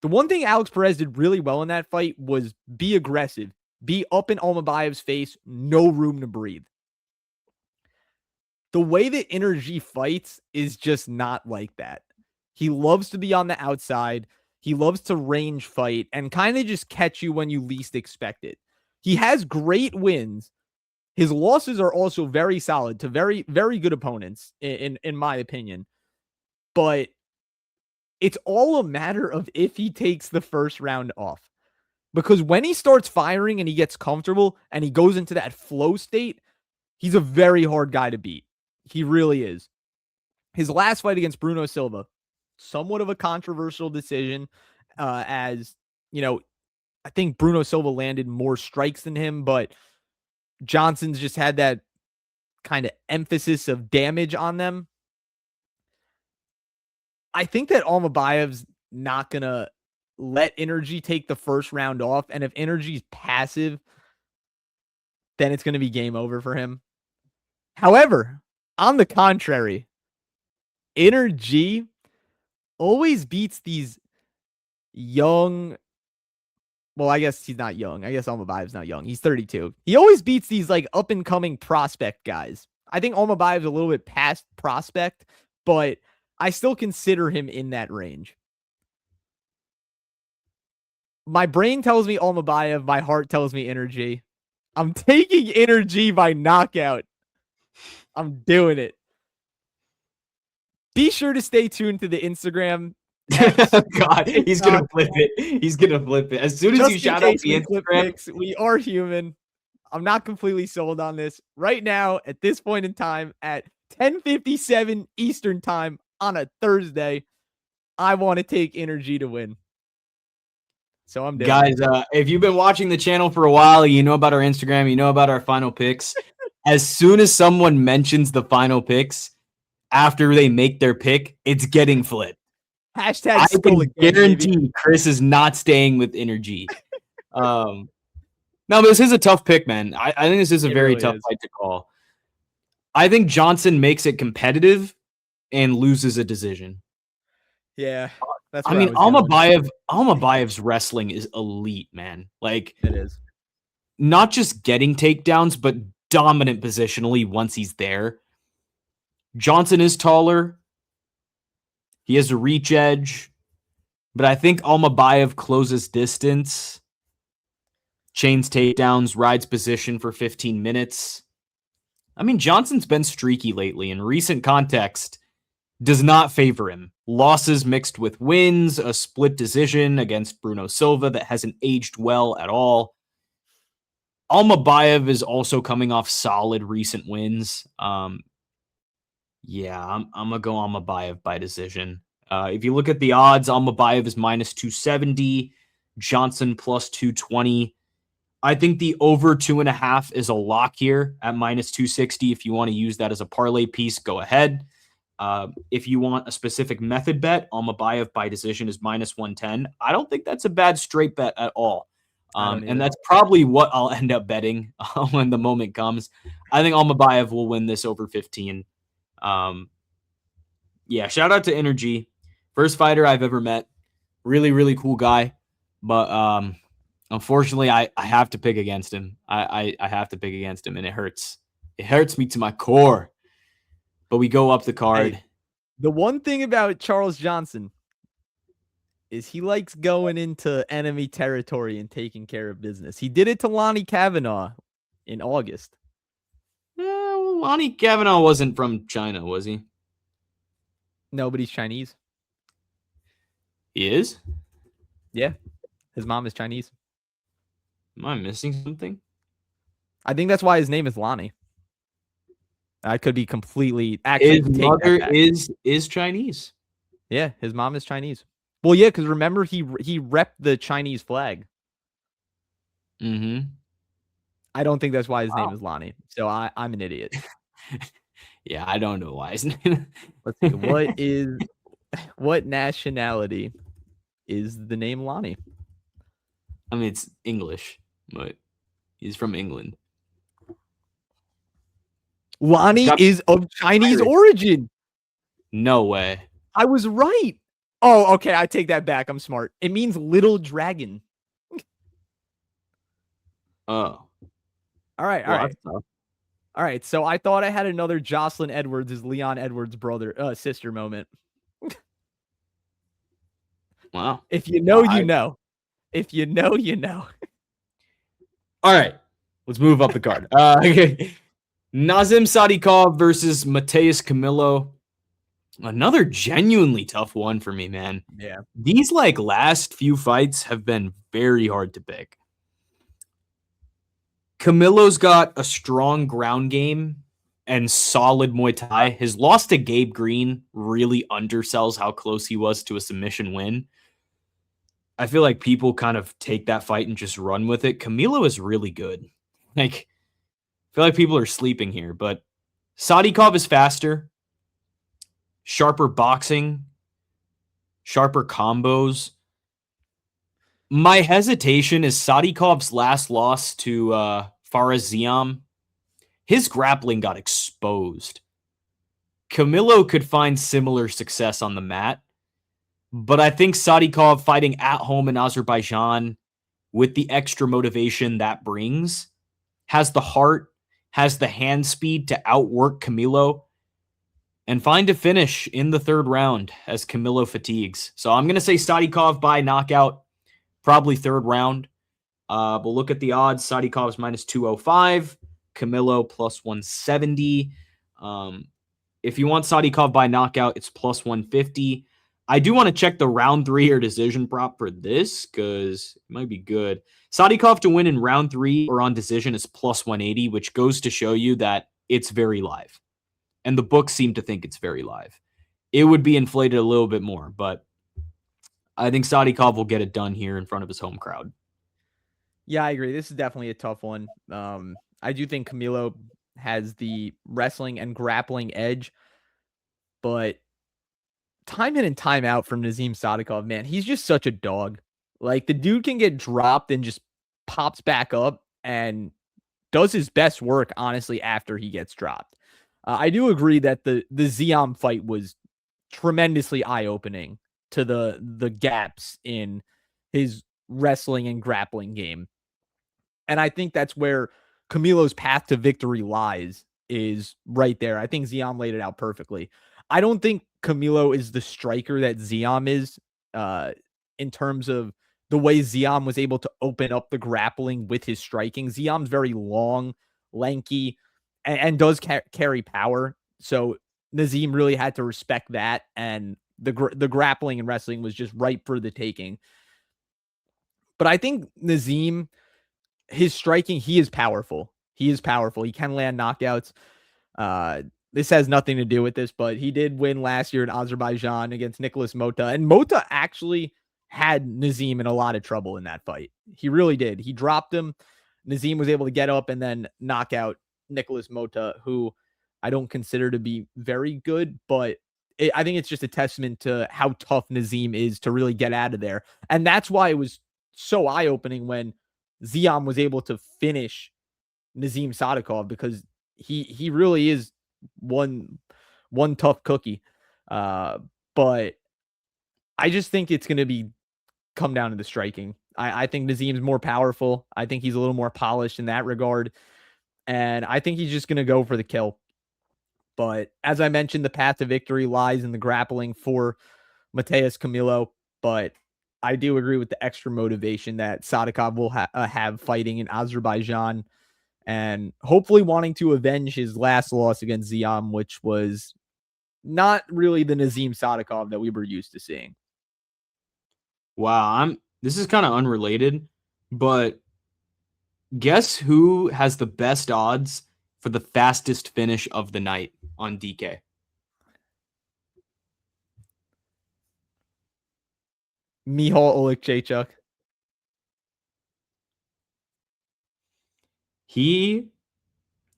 The one thing Alex Perez did really well in that fight was be aggressive, be up in Almabayev's face, no room to breathe. The way that Energy fights is just not like that. He loves to be on the outside. He loves to range fight and kind of just catch you when you least expect it. He has great wins. His losses are also very solid to very, very good opponents, in my opinion. But it's all a matter of if he takes the first round off. Because when he starts firing and he gets comfortable and he goes into that flow state, he's a very hard guy to beat. He really is. His last fight against Bruno Silva, somewhat of a controversial decision, as, you know, I think Bruno Silva landed more strikes than him, but Johnson's just had that kind of emphasis of damage on them. I think that Almabayev's not going to let Energy take the first round off, and if Energy's passive, then it's going to be game over for him. However, on the contrary, Energy always beats these young, well, I guess he's not young. I guess Almabayev's not young. He's 32. He always beats these like up and coming prospect guys. I think Almabayev's a little bit past prospect, but I still consider him in that range. My brain tells me Almabayev. My heart tells me Energy. I'm taking Energy by knockout. I'm doing it. Be sure to stay tuned to the Instagram. God, he's going to flip it. He's going to flip it. As soon as you shout out the Instagram. We are human. I'm not completely sold on this. Right now, at this point in time, at 10:57 Eastern time on a Thursday, I want to take Energy to win. So I'm doing Guys, if you've been watching the channel for a while, you know about our Instagram, you know about our final picks. As soon as someone mentions the final picks, after they make their pick, it's getting flipped. Hashtag I can guarantee baby. Chris is not staying with Energy. No, but this is a tough pick, man. I think this is a very tough fight to call. I think Johnson makes it competitive and loses a decision. Yeah. That's Almabayev's wrestling is elite, man. Like, it is. not just getting takedowns, but dominant positionally once he's there. Johnson is taller. He has a reach edge, but I think Almabayev closes distance, chains takedowns, rides position for 15 minutes. I mean, Johnson's been streaky lately. In recent context, does not favor him. Losses mixed with wins, a split decision against Bruno Silva that hasn't aged well at all. Almabayev is also coming off solid recent wins. Yeah, I'm going to go Almabayev by decision. If you look at the odds, Almabayev is minus 270, Johnson plus 220. I think the over 2.5 is a lock here at minus 260. If you want to use that as a parlay piece, go ahead. If you want a specific method bet, Almabayev by decision is minus 110. I don't think that's a bad straight bet at all. And that's probably what I'll end up betting when the moment comes. I think Almabayev will win this over 15. Yeah, shout out to Energy. First fighter I've ever met. Really, really cool guy. But unfortunately, I have to pick against him. I have to pick against him, and it hurts. It hurts me to my core. But we go up the card. Hey, the one thing about Charles Johnson is he likes going into enemy territory and taking care of business. He did it to Lonnie Kavanaugh in August. Well, Lonnie Kavanaugh wasn't from China, was he? No, but he's Chinese. He is? Yeah. His mom is Chinese. Am I missing something? I think that's why his name is Lonnie. I could be completely actually. His mother is Chinese. Yeah, his mom is Chinese. Well, yeah, because remember he repped the Chinese flag. Mm-hmm. I don't think that's why his name is Lonnie. So I'm an idiot. Yeah, I don't know why his name. Let's see. What nationality is the name Lonnie? I mean, it's English, but he's from England. Lonnie is of Chinese origin. No way. I was right. Oh, okay. I take that back. I'm smart. It means little dragon. Oh. All right. All right. So I thought I had another Jocelyn Edwards is Leon Edwards' sister moment. Wow. If you know, you know. If you know, you know. All right. Let's move up the card. Okay. Nazim Sadykhov versus Mateus Camilo. Another genuinely tough one for me, man. Yeah. These last few fights have been very hard to pick. Camilo's got a strong ground game and solid Muay Thai. His loss to Gabe Green really undersells how close he was to a submission win. I feel like people kind of take that fight and just run with it. Camilo is really good. I feel like people are sleeping here, but Sadykhov is faster, sharper boxing, sharper combos. My hesitation is Sadykhov's last loss to Faraz Ziam. His grappling got exposed. Camilo could find similar success on the mat, but I think Sadykhov fighting at home in Azerbaijan with the extra motivation that brings has the heart, has the hand speed to outwork Camilo and find a finish in the third round as Camilo fatigues. So I'm going to say Sadykhov by knockout, probably third round. We'll look at the odds. Sadykhov's minus 205, Camilo plus 170. If you want Sadykhov by knockout, it's plus 150. I do want to check the round 3 or decision prop for this because it might be good. Sadykhov to win in round 3 or on decision is plus 180, which goes to show you that it's very live. And the books seem to think it's very live. It would be inflated a little bit more, but I think Sadykhov will get it done here in front of his home crowd. Yeah, I agree. This is definitely a tough one. I do think Camilo has the wrestling and grappling edge, but time in and time out from Nazim Sadykhov, man, he's just such a dog. Like, the dude can get dropped and just pops back up and does his best work, honestly, after he gets dropped. I do agree that the Ziam fight was tremendously eye-opening to the gaps in his wrestling and grappling game. And I think that's where Camilo's path to victory lies, is right there. I think Ziam laid it out perfectly. I don't think Camilo is the striker that Ziam is, in terms of the way Ziam was able to open up the grappling with his striking. Ziam's very long, lanky, and does carry power. So Nazim really had to respect that, and the grappling and wrestling was just ripe for the taking. But I think Nazim, his striking, he is powerful. He is powerful. He can land knockouts. This has nothing to do with this, but he did win last year in Azerbaijan against Nicholas Mota. And Mota actually had Nazim in a lot of trouble in that fight. He really did. He dropped him. Nazim was able to get up and then knock out Nicholas Mota, who I don't consider to be very good, but I think it's just a testament to how tough Nazim is to really get out of there. And that's why it was so eye-opening when Ziam was able to finish Nazim Sadykhov, because he really is one tough cookie. But I just think it's going to come down to the striking. I think Nazim's more powerful. I think he's a little more polished in that regard. And I think he's just going to go for the kill. But as I mentioned, the path to victory lies in the grappling for Mateus Camilo. But I do agree with the extra motivation that Sadykhov will have fighting in Azerbaijan, and hopefully wanting to avenge his last loss against Ziam, which was not really the Nazim Sadykhov that we were used to seeing. Wow, this is kind of unrelated, but guess who has the best odds for the fastest finish of the night on DK? Michal Olegchechuk. He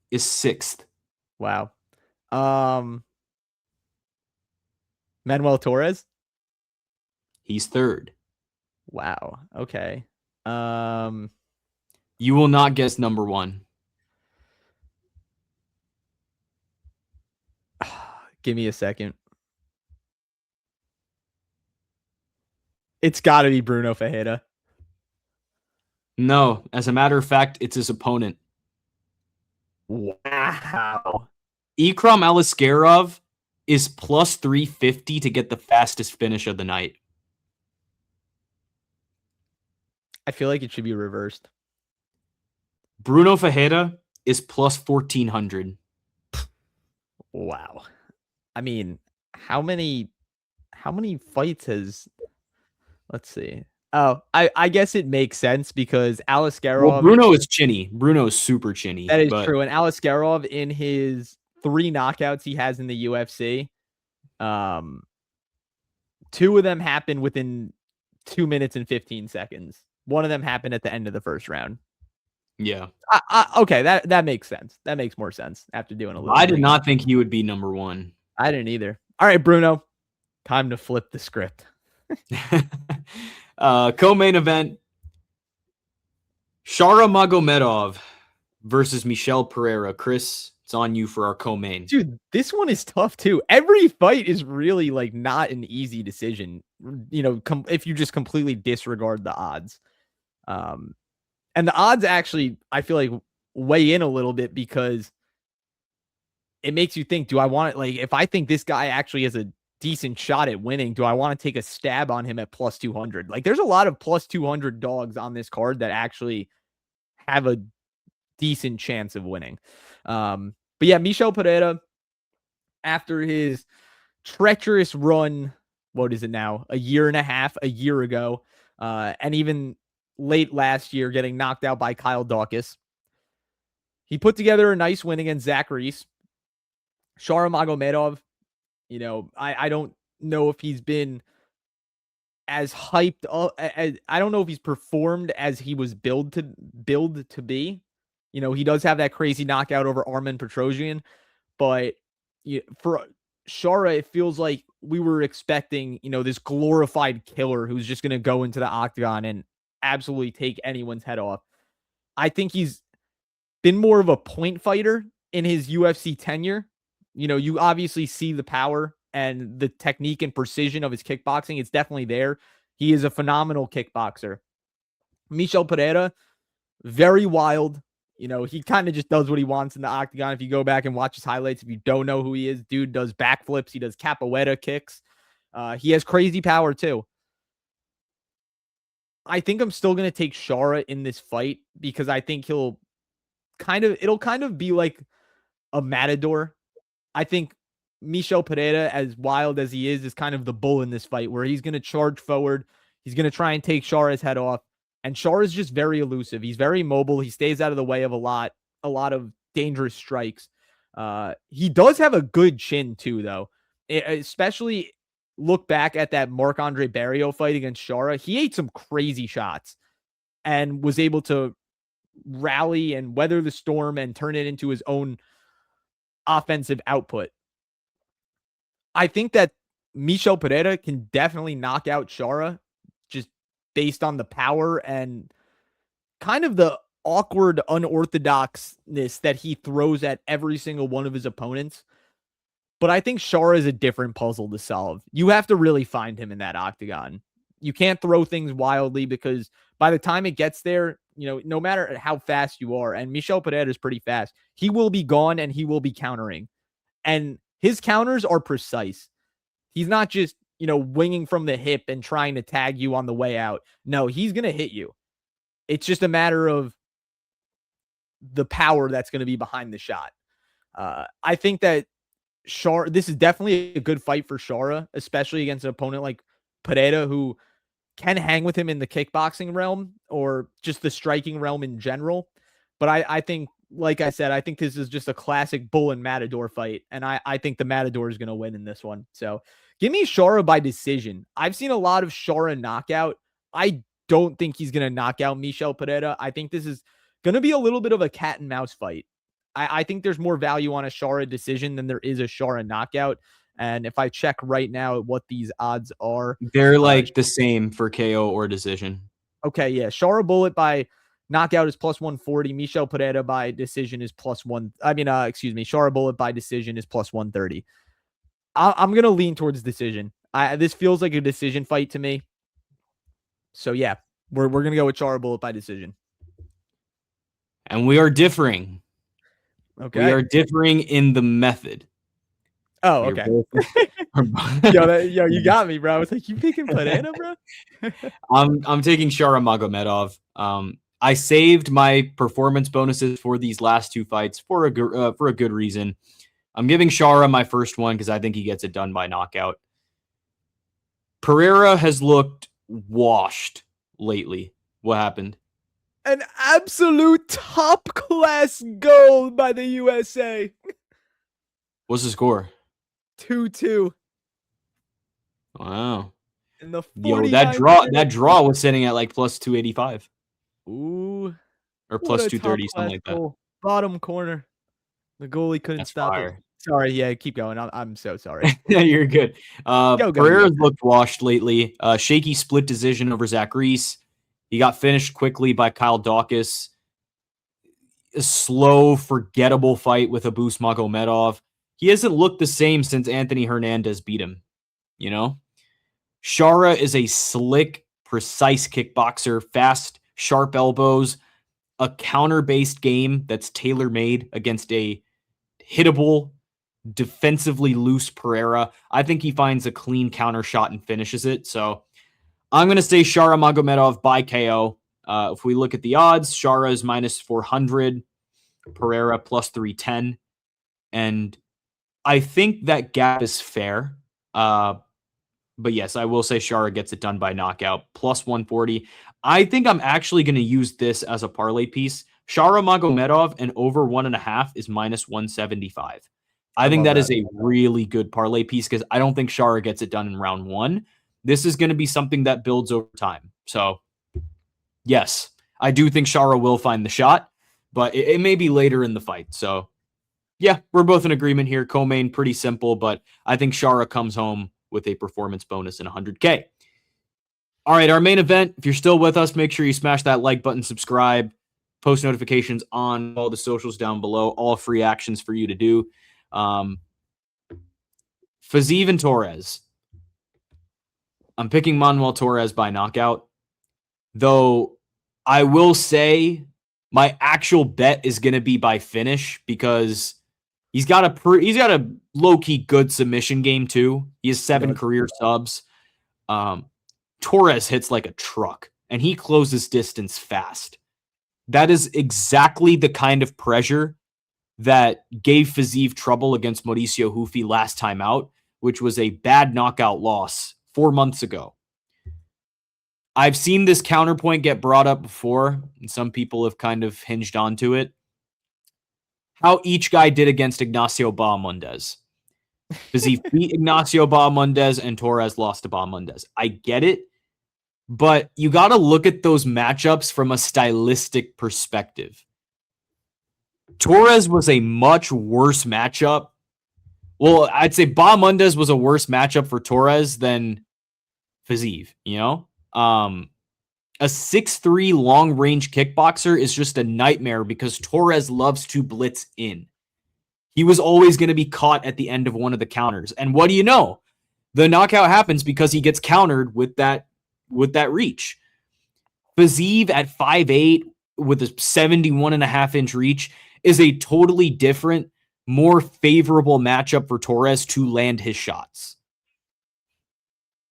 is 6th. Wow. Manuel Torres. He's 3rd. Wow. Okay. You will not guess number 1. Give me a second. It's got to be Bruno Ferreira. No, as a matter of fact, it's his opponent. Wow. Ikram Aliskerov is plus 350 to get the fastest finish of the night. I feel like it should be reversed. Bruno Ferreira is plus 1400. Wow. I mean, how many fights has... Let's see. Oh, I guess it makes sense because Aliskerov... Well, Bruno is chinny. Bruno is super chinny. That is true. And Aliskerov, in his 3 knockouts he has in the UFC, 2 of them happened within 2 minutes and 15 seconds. One of them happened at the end of the first round. Yeah. Okay, that makes sense. That makes more sense after doing a little. I did not think he would be number 1. I didn't either. All right, Bruno. Time to flip the script. Co-main event, Shara Magomedov versus Michel Pereira. Chris, it's on you for our co-main. Dude, this one is tough too. Every fight is really like not an easy decision, you know, if you just completely disregard the odds. And the odds actually, I feel like, weigh in a little bit because it makes you think, do I want it? Like, if I think this guy actually has a decent shot at winning, do I want to take a stab on him at plus 200? Like, there's a lot of plus 200 dogs on this card that actually have a decent chance of winning. But yeah, Michel Pereira, after his treacherous run, what is it now? A year ago, and even late last year, getting knocked out by Kyle Dawkins, he put together a nice win against Zach Reese. Shara Magomedov, you know, I don't know if he's been as hyped up. I don't know if he's performed as he was billed to be. You know, he does have that crazy knockout over Armen Petrosyan, but for Shara, it feels like we were expecting, you know, this glorified killer who's just going to go into the octagon and absolutely take anyone's head off. I think he's been more of a point fighter in his UFC tenure. You know, you obviously see the power and the technique and precision of his kickboxing. It's definitely there. He is a phenomenal kickboxer. Michel Pereira, Very wild. You know, he kind of just does what he wants in the octagon. If you go back and watch his highlights, if you don't know who he is, dude does backflips. He does capoeira kicks. He has crazy power too. I think I'm still going to take Shara in this fight because I think it'll kind of be like a matador. I think Michel Pereira, as wild as he is kind of the bull in this fight where he's going to charge forward. He's going to try and take Shara's head off. And Shara is just very elusive. He's very mobile. He stays out of the way of a lot of dangerous strikes. He does have a good chin too, though. Especially look back at that Marc-Andre Barrios fight against Shara. He ate some crazy shots and was able to rally and weather the storm and turn it into his own offensive output. I think that Michel Pereira can definitely knock out Shara just based on the power and kind of the awkward unorthodoxness that he throws at every single one of his opponents. But I think Shara is a different puzzle to solve. You have to really find him in that octagon. You can't throw things wildly because by the time it gets there, you know, no matter how fast you are, and Michel Pereira is pretty fast, he will be gone and he will be countering. And his counters are precise. He's not just, you know, winging from the hip and trying to tag you on the way out. No, he's going to hit you. It's just a matter of the power that's going to be behind the shot. I think that Shara, this is definitely a good fight for Shara, especially against an opponent like Pereira, who can hang with him in the kickboxing realm or just the striking realm in general. But I think, like I said, I think this is just a classic bull and matador fight. And I think the matador is going to win in this one. So give me Shara by decision. I've seen a lot of Shara knockout. I don't think he's going to knock out Michel Pereira. I think this is going to be a little bit of a cat and mouse fight. I think there's more value on a Shara decision than there is a Shara knockout. And if I check right now at what these odds are, they're like the same for KO or decision. Okay, yeah. Shara Bullet by knockout is plus 140. Michel Pereira by decision is plus one. Shara Bullet by decision is plus 130. I'm going to lean towards decision. This feels like a decision fight to me. So, yeah, we're going to go with Shara Bullet by decision. And we are differing. Okay. We are differing in the method. Oh, okay. Yo, you got me, bro. I was like, you picking Pereira, bro? I'm taking Shara Magomedov. I saved my performance bonuses for these last two fights for a good reason. I'm giving Shara my first one because I think he gets it done by knockout. Pereira has looked washed lately. What happened? An absolute top class goal by the USA. What's the score? 2-2. Wow. In the that draw was sitting at like plus 285. Ooh. Or plus 230, something like that. Goal. Bottom corner. The goalie couldn't stop it. Sorry, yeah, keep going. I'm so sorry. Yeah, you're good. Pereira's looked washed lately. Shaky split decision over Zach Reese. He got finished quickly by Kyle Dawkins. A slow, forgettable fight with Abus Magomedov. He hasn't looked the same since Anthony Hernandez beat him. You know? Shara is a slick, precise kickboxer, fast, sharp elbows, a counter-based game that's tailor-made against a hittable, defensively loose Pereira. I think he finds a clean counter shot and finishes it. So I'm going to say Shara Magomedov by KO. If we look at the odds, Shara is minus 400, Pereira plus 310. And I think that gap is fair. But yes, I will say Shara gets it done by knockout, plus 140. I think I'm actually going to use this as a parlay piece. Shara Magomedov and over 1.5 is minus 175. I think that is a really good parlay piece because I don't think Shara gets it done in round one. This is going to be something that builds over time. So, yes, I do think Shara will find the shot, but it may be later in the fight. So, yeah, we're both in agreement here. Co-main, pretty simple, but I think Shara comes home with a performance bonus in 100K. All right, our main event. If you're still with us, make sure you smash that like button, subscribe, post notifications on all the socials down below, all free actions for you to do. Fiziev and Torres. I'm picking Manuel Torres by knockout, though I will say My actual bet is going to be by finish because he's got a low-key good submission game too. He has 7 career subs. Torres hits like a truck, and he closes distance fast. That is exactly the kind of pressure that gave Fiziev trouble against Mauricio Hufi last time out, which was a bad knockout loss 4 months ago. I've seen this counterpoint get brought up before, and some people have kind of hinged onto it. How each guy did against Ignacio Bahamondes. Fiziev beat Ignacio Bahamondes, and Torres lost to Bahamondes. I get it, but you got to look at those matchups from a stylistic perspective. Torres was a much worse matchup. Well, I'd say Bahamondes was a worse matchup for Torres than Fiziev, you know? A 6'3" long-range kickboxer is just a nightmare because Torres loves to blitz in. He was always going to be caught at the end of one of the counters. And what do you know? The knockout happens because he gets countered with that reach. Fiziev at 5'8" with a 71.5-inch reach is a totally different, more favorable matchup for Torres to land his shots.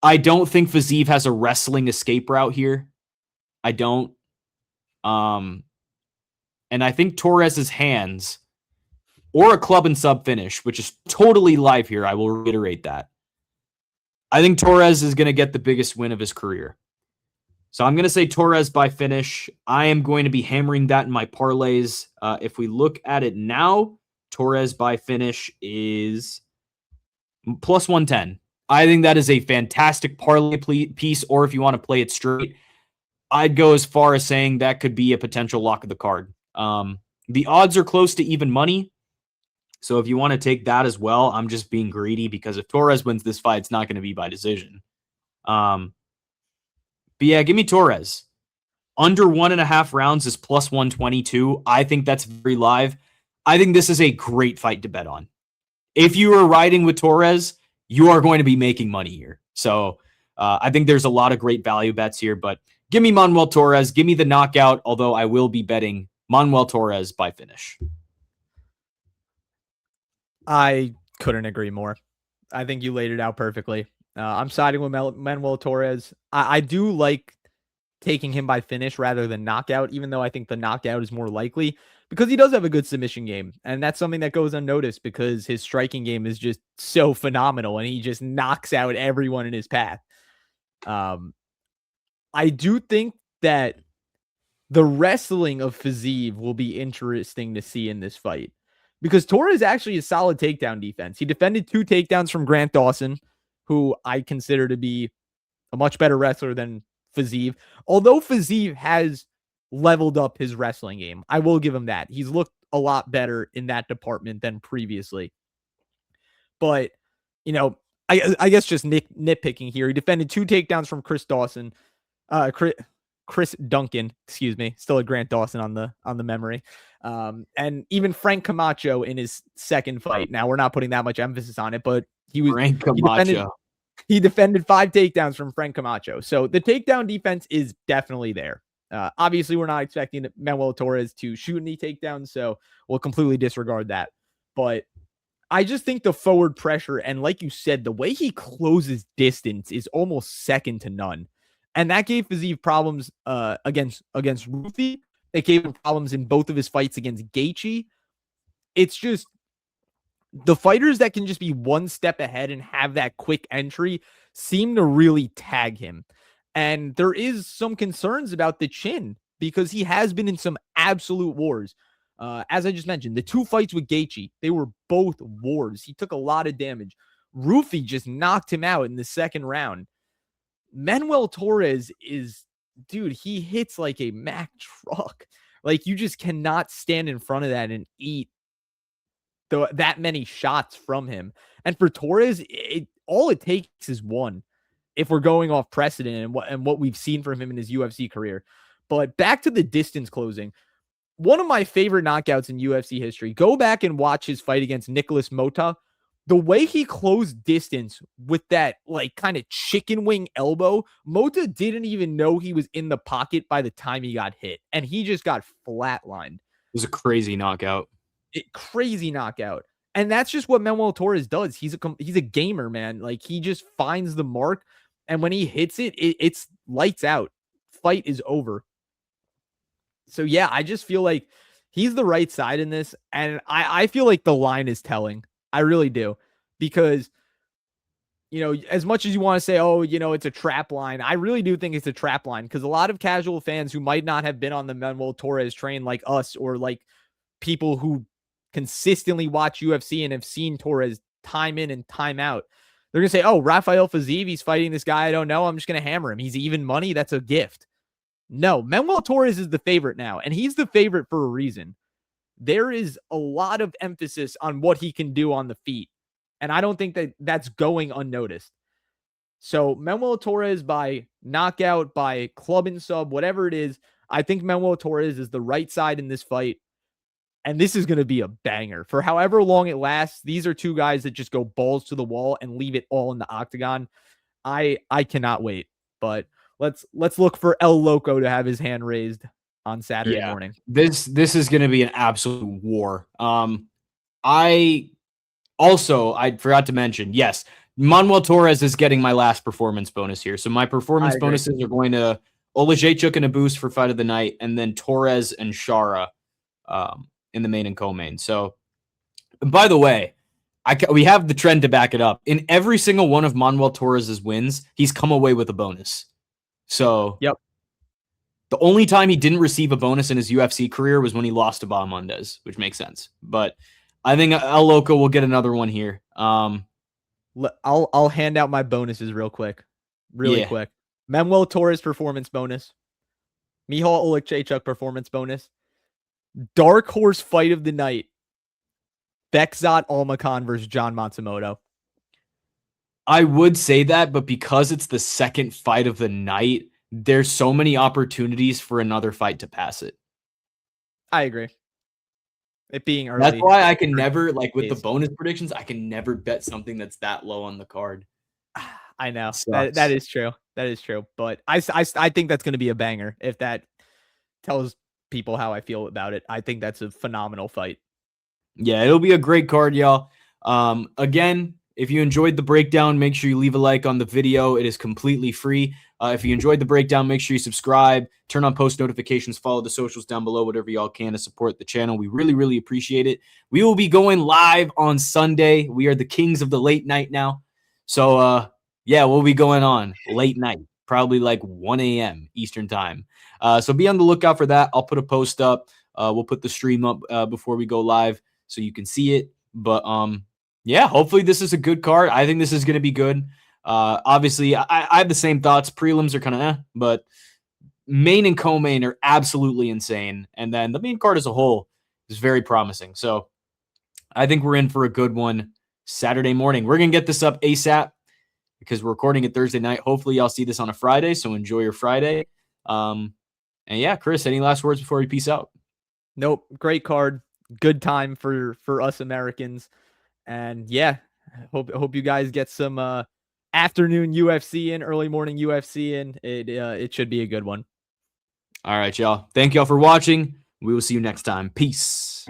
I don't think Fiziev has a wrestling escape route here. I don't. And I think Torres's hands or a club and sub finish, which is totally live here, I will reiterate that. I think Torres is going to get the biggest win of his career. So I'm going to say Torres by finish. I am going to be hammering that in my parlays. If we look at it now, Torres by finish is plus 110. I think that is a fantastic parlay piece, or if you want to play it straight, I'd go as far as saying that could be a potential lock of the card. The odds are close to even money, so if you want to take that as well, I'm just being greedy because if Torres wins this fight, it's not going to be by decision. But yeah, give me Torres. Under 1.5 rounds is plus 122. I think that's very live. I think this is a great fight to bet on. If you are riding with Torres, you are going to be making money here. So I think there's a lot of great value bets here, but give me Manuel Torres. Give me the knockout, although I will be betting Manuel Torres by finish. I couldn't agree more. I think you laid it out perfectly. I'm siding with Manuel Torres. I do like taking him by finish rather than knockout, even though I think the knockout is more likely because he does have a good submission game. And that's something that goes unnoticed because his striking game is just so phenomenal and he just knocks out everyone in his path. I do think that the wrestling of Fiziev will be interesting to see in this fight because Torres actually is solid takedown defense. He defended 2 takedowns from Grant Dawson, who I consider to be a much better wrestler than Fiziev. Although Fiziev has leveled up his wrestling game, I will give him that. He's looked a lot better in that department than previously. But, you know, I guess just nitpicking here. He defended 2 takedowns from Chris Duncan, excuse me, still a Grant Dawson on the memory. And even Frank Camacho in his second fight. Now we're not putting that much emphasis on it, but he defended 5 takedowns from Frank Camacho. So the takedown defense is definitely there. Obviously we're not expecting Manuel Torres to shoot any takedowns, so we'll completely disregard that. But I just think the forward pressure and like you said, the way he closes distance is almost second to none. And that gave Fiziev problems against Rufi. It gave him problems in both of his fights against Gaethje. It's just the fighters that can just be one step ahead and have that quick entry seem to really tag him. And there is some concerns about the chin because he has been in some absolute wars. As I just mentioned, the 2 fights with Gaethje, they were both wars. He took a lot of damage. Rufi just knocked him out in the second round. Manuel Torres is, dude, he hits like a Mack truck. Like, you just cannot stand in front of that and eat that many shots from him. And for Torres, all it takes is one if we're going off precedent and what we've seen from him in his UFC career. But back to the distance closing. One of my favorite knockouts in UFC history. Go back and watch his fight against Nicholas Mota. The way he closed distance with that like kind of chicken wing elbow, Mota didn't even know he was in the pocket by the time he got hit, and he just got flatlined. It was a crazy knockout. Crazy knockout. And that's just what Manuel Torres does. He's a gamer, man. Like, he just finds the mark, and when he hits it, it's lights out. Fight is over. So yeah, I just feel like he's the right side in this, and I feel like the line is telling. I really do, because as much as you want to say, oh, it's a trap line, I really do think it's a trap line, because a lot of casual fans who might not have been on the Manuel Torres train like us, or like people who consistently watch UFC and have seen Torres time in and time out, they're going to say, oh, Rafael Fiziev, he's fighting this guy I don't know, I'm just going to hammer him. He's even money. That's a gift. No, Manuel Torres is the favorite now, and he's the favorite for a reason. There is a lot of emphasis on what he can do on the feet, and I don't think that that's going unnoticed. So Manuel Torres, by knockout, by club and sub, whatever it is, I think Manuel Torres is the right side in this fight. And this is going to be a banger. For however long it lasts, these are two guys that just go balls to the wall and leave it all in the octagon. I cannot wait. But let's look for El Loco to have his hand raised on Saturday morning. This is going to be an absolute war. I forgot to mention, yes, Manuel Torres is getting my last performance bonus here. So my performance bonuses are going to Olajaychuk and a boost for fight of the night, and then Torres and Shara in the main and co-main. So, by the way, we have the trend to back it up. In every single one of Manuel Torres's wins, he's come away with a bonus. So, yep. The only time he didn't receive a bonus in his UFC career was when he lost to Bahamondes, which makes sense. But I think El Loco will get another one here. I'll hand out my bonuses real quick. Quick. Manuel Torres performance bonus. Michel Olajaychuk performance bonus. Dark horse fight of the night. Bekzat Almakhan versus John Matsumoto. I would say that, but because it's the second fight of the night, there's so many opportunities for another fight to pass it. I agree. It being early. That's why I can never, like with the bonus predictions, I can never bet something that's that low on the card. I know. That is true. That is true. But I think that's going to be a banger. If that tells people how I feel about it, I think that's a phenomenal fight. Yeah, it'll be a great card, y'all. Again, if you enjoyed the breakdown, make sure you leave a like on the video. It is completely free. If you enjoyed the breakdown, make sure you subscribe, turn on post notifications, follow the socials down below, whatever y'all can to support the channel. We really, really appreciate it. We will be going live on Sunday. We are the kings of the late night now. So, yeah, we'll be going on late night, probably like 1 a.m. Eastern time. So be on the lookout for that. I'll put a post up. We'll put the stream up before we go live so you can see it. But yeah, hopefully this is a good card. I think this is going to be good. Obviously, I have the same thoughts. Prelims are kind of but main and co-main are absolutely insane. And then the main card as a whole is very promising. So I think we're in for a good one Saturday morning. We're going to get this up ASAP because we're recording it Thursday night. Hopefully y'all see this on a Friday, so enjoy your Friday. And yeah, Chris, any last words before we peace out? Nope. Great card. Good time for us Americans. And yeah, hope you guys get some afternoon UFC in, early morning UFC in. It should be a good one. All right, y'all. Thank y'all for watching. We will see you next time. Peace.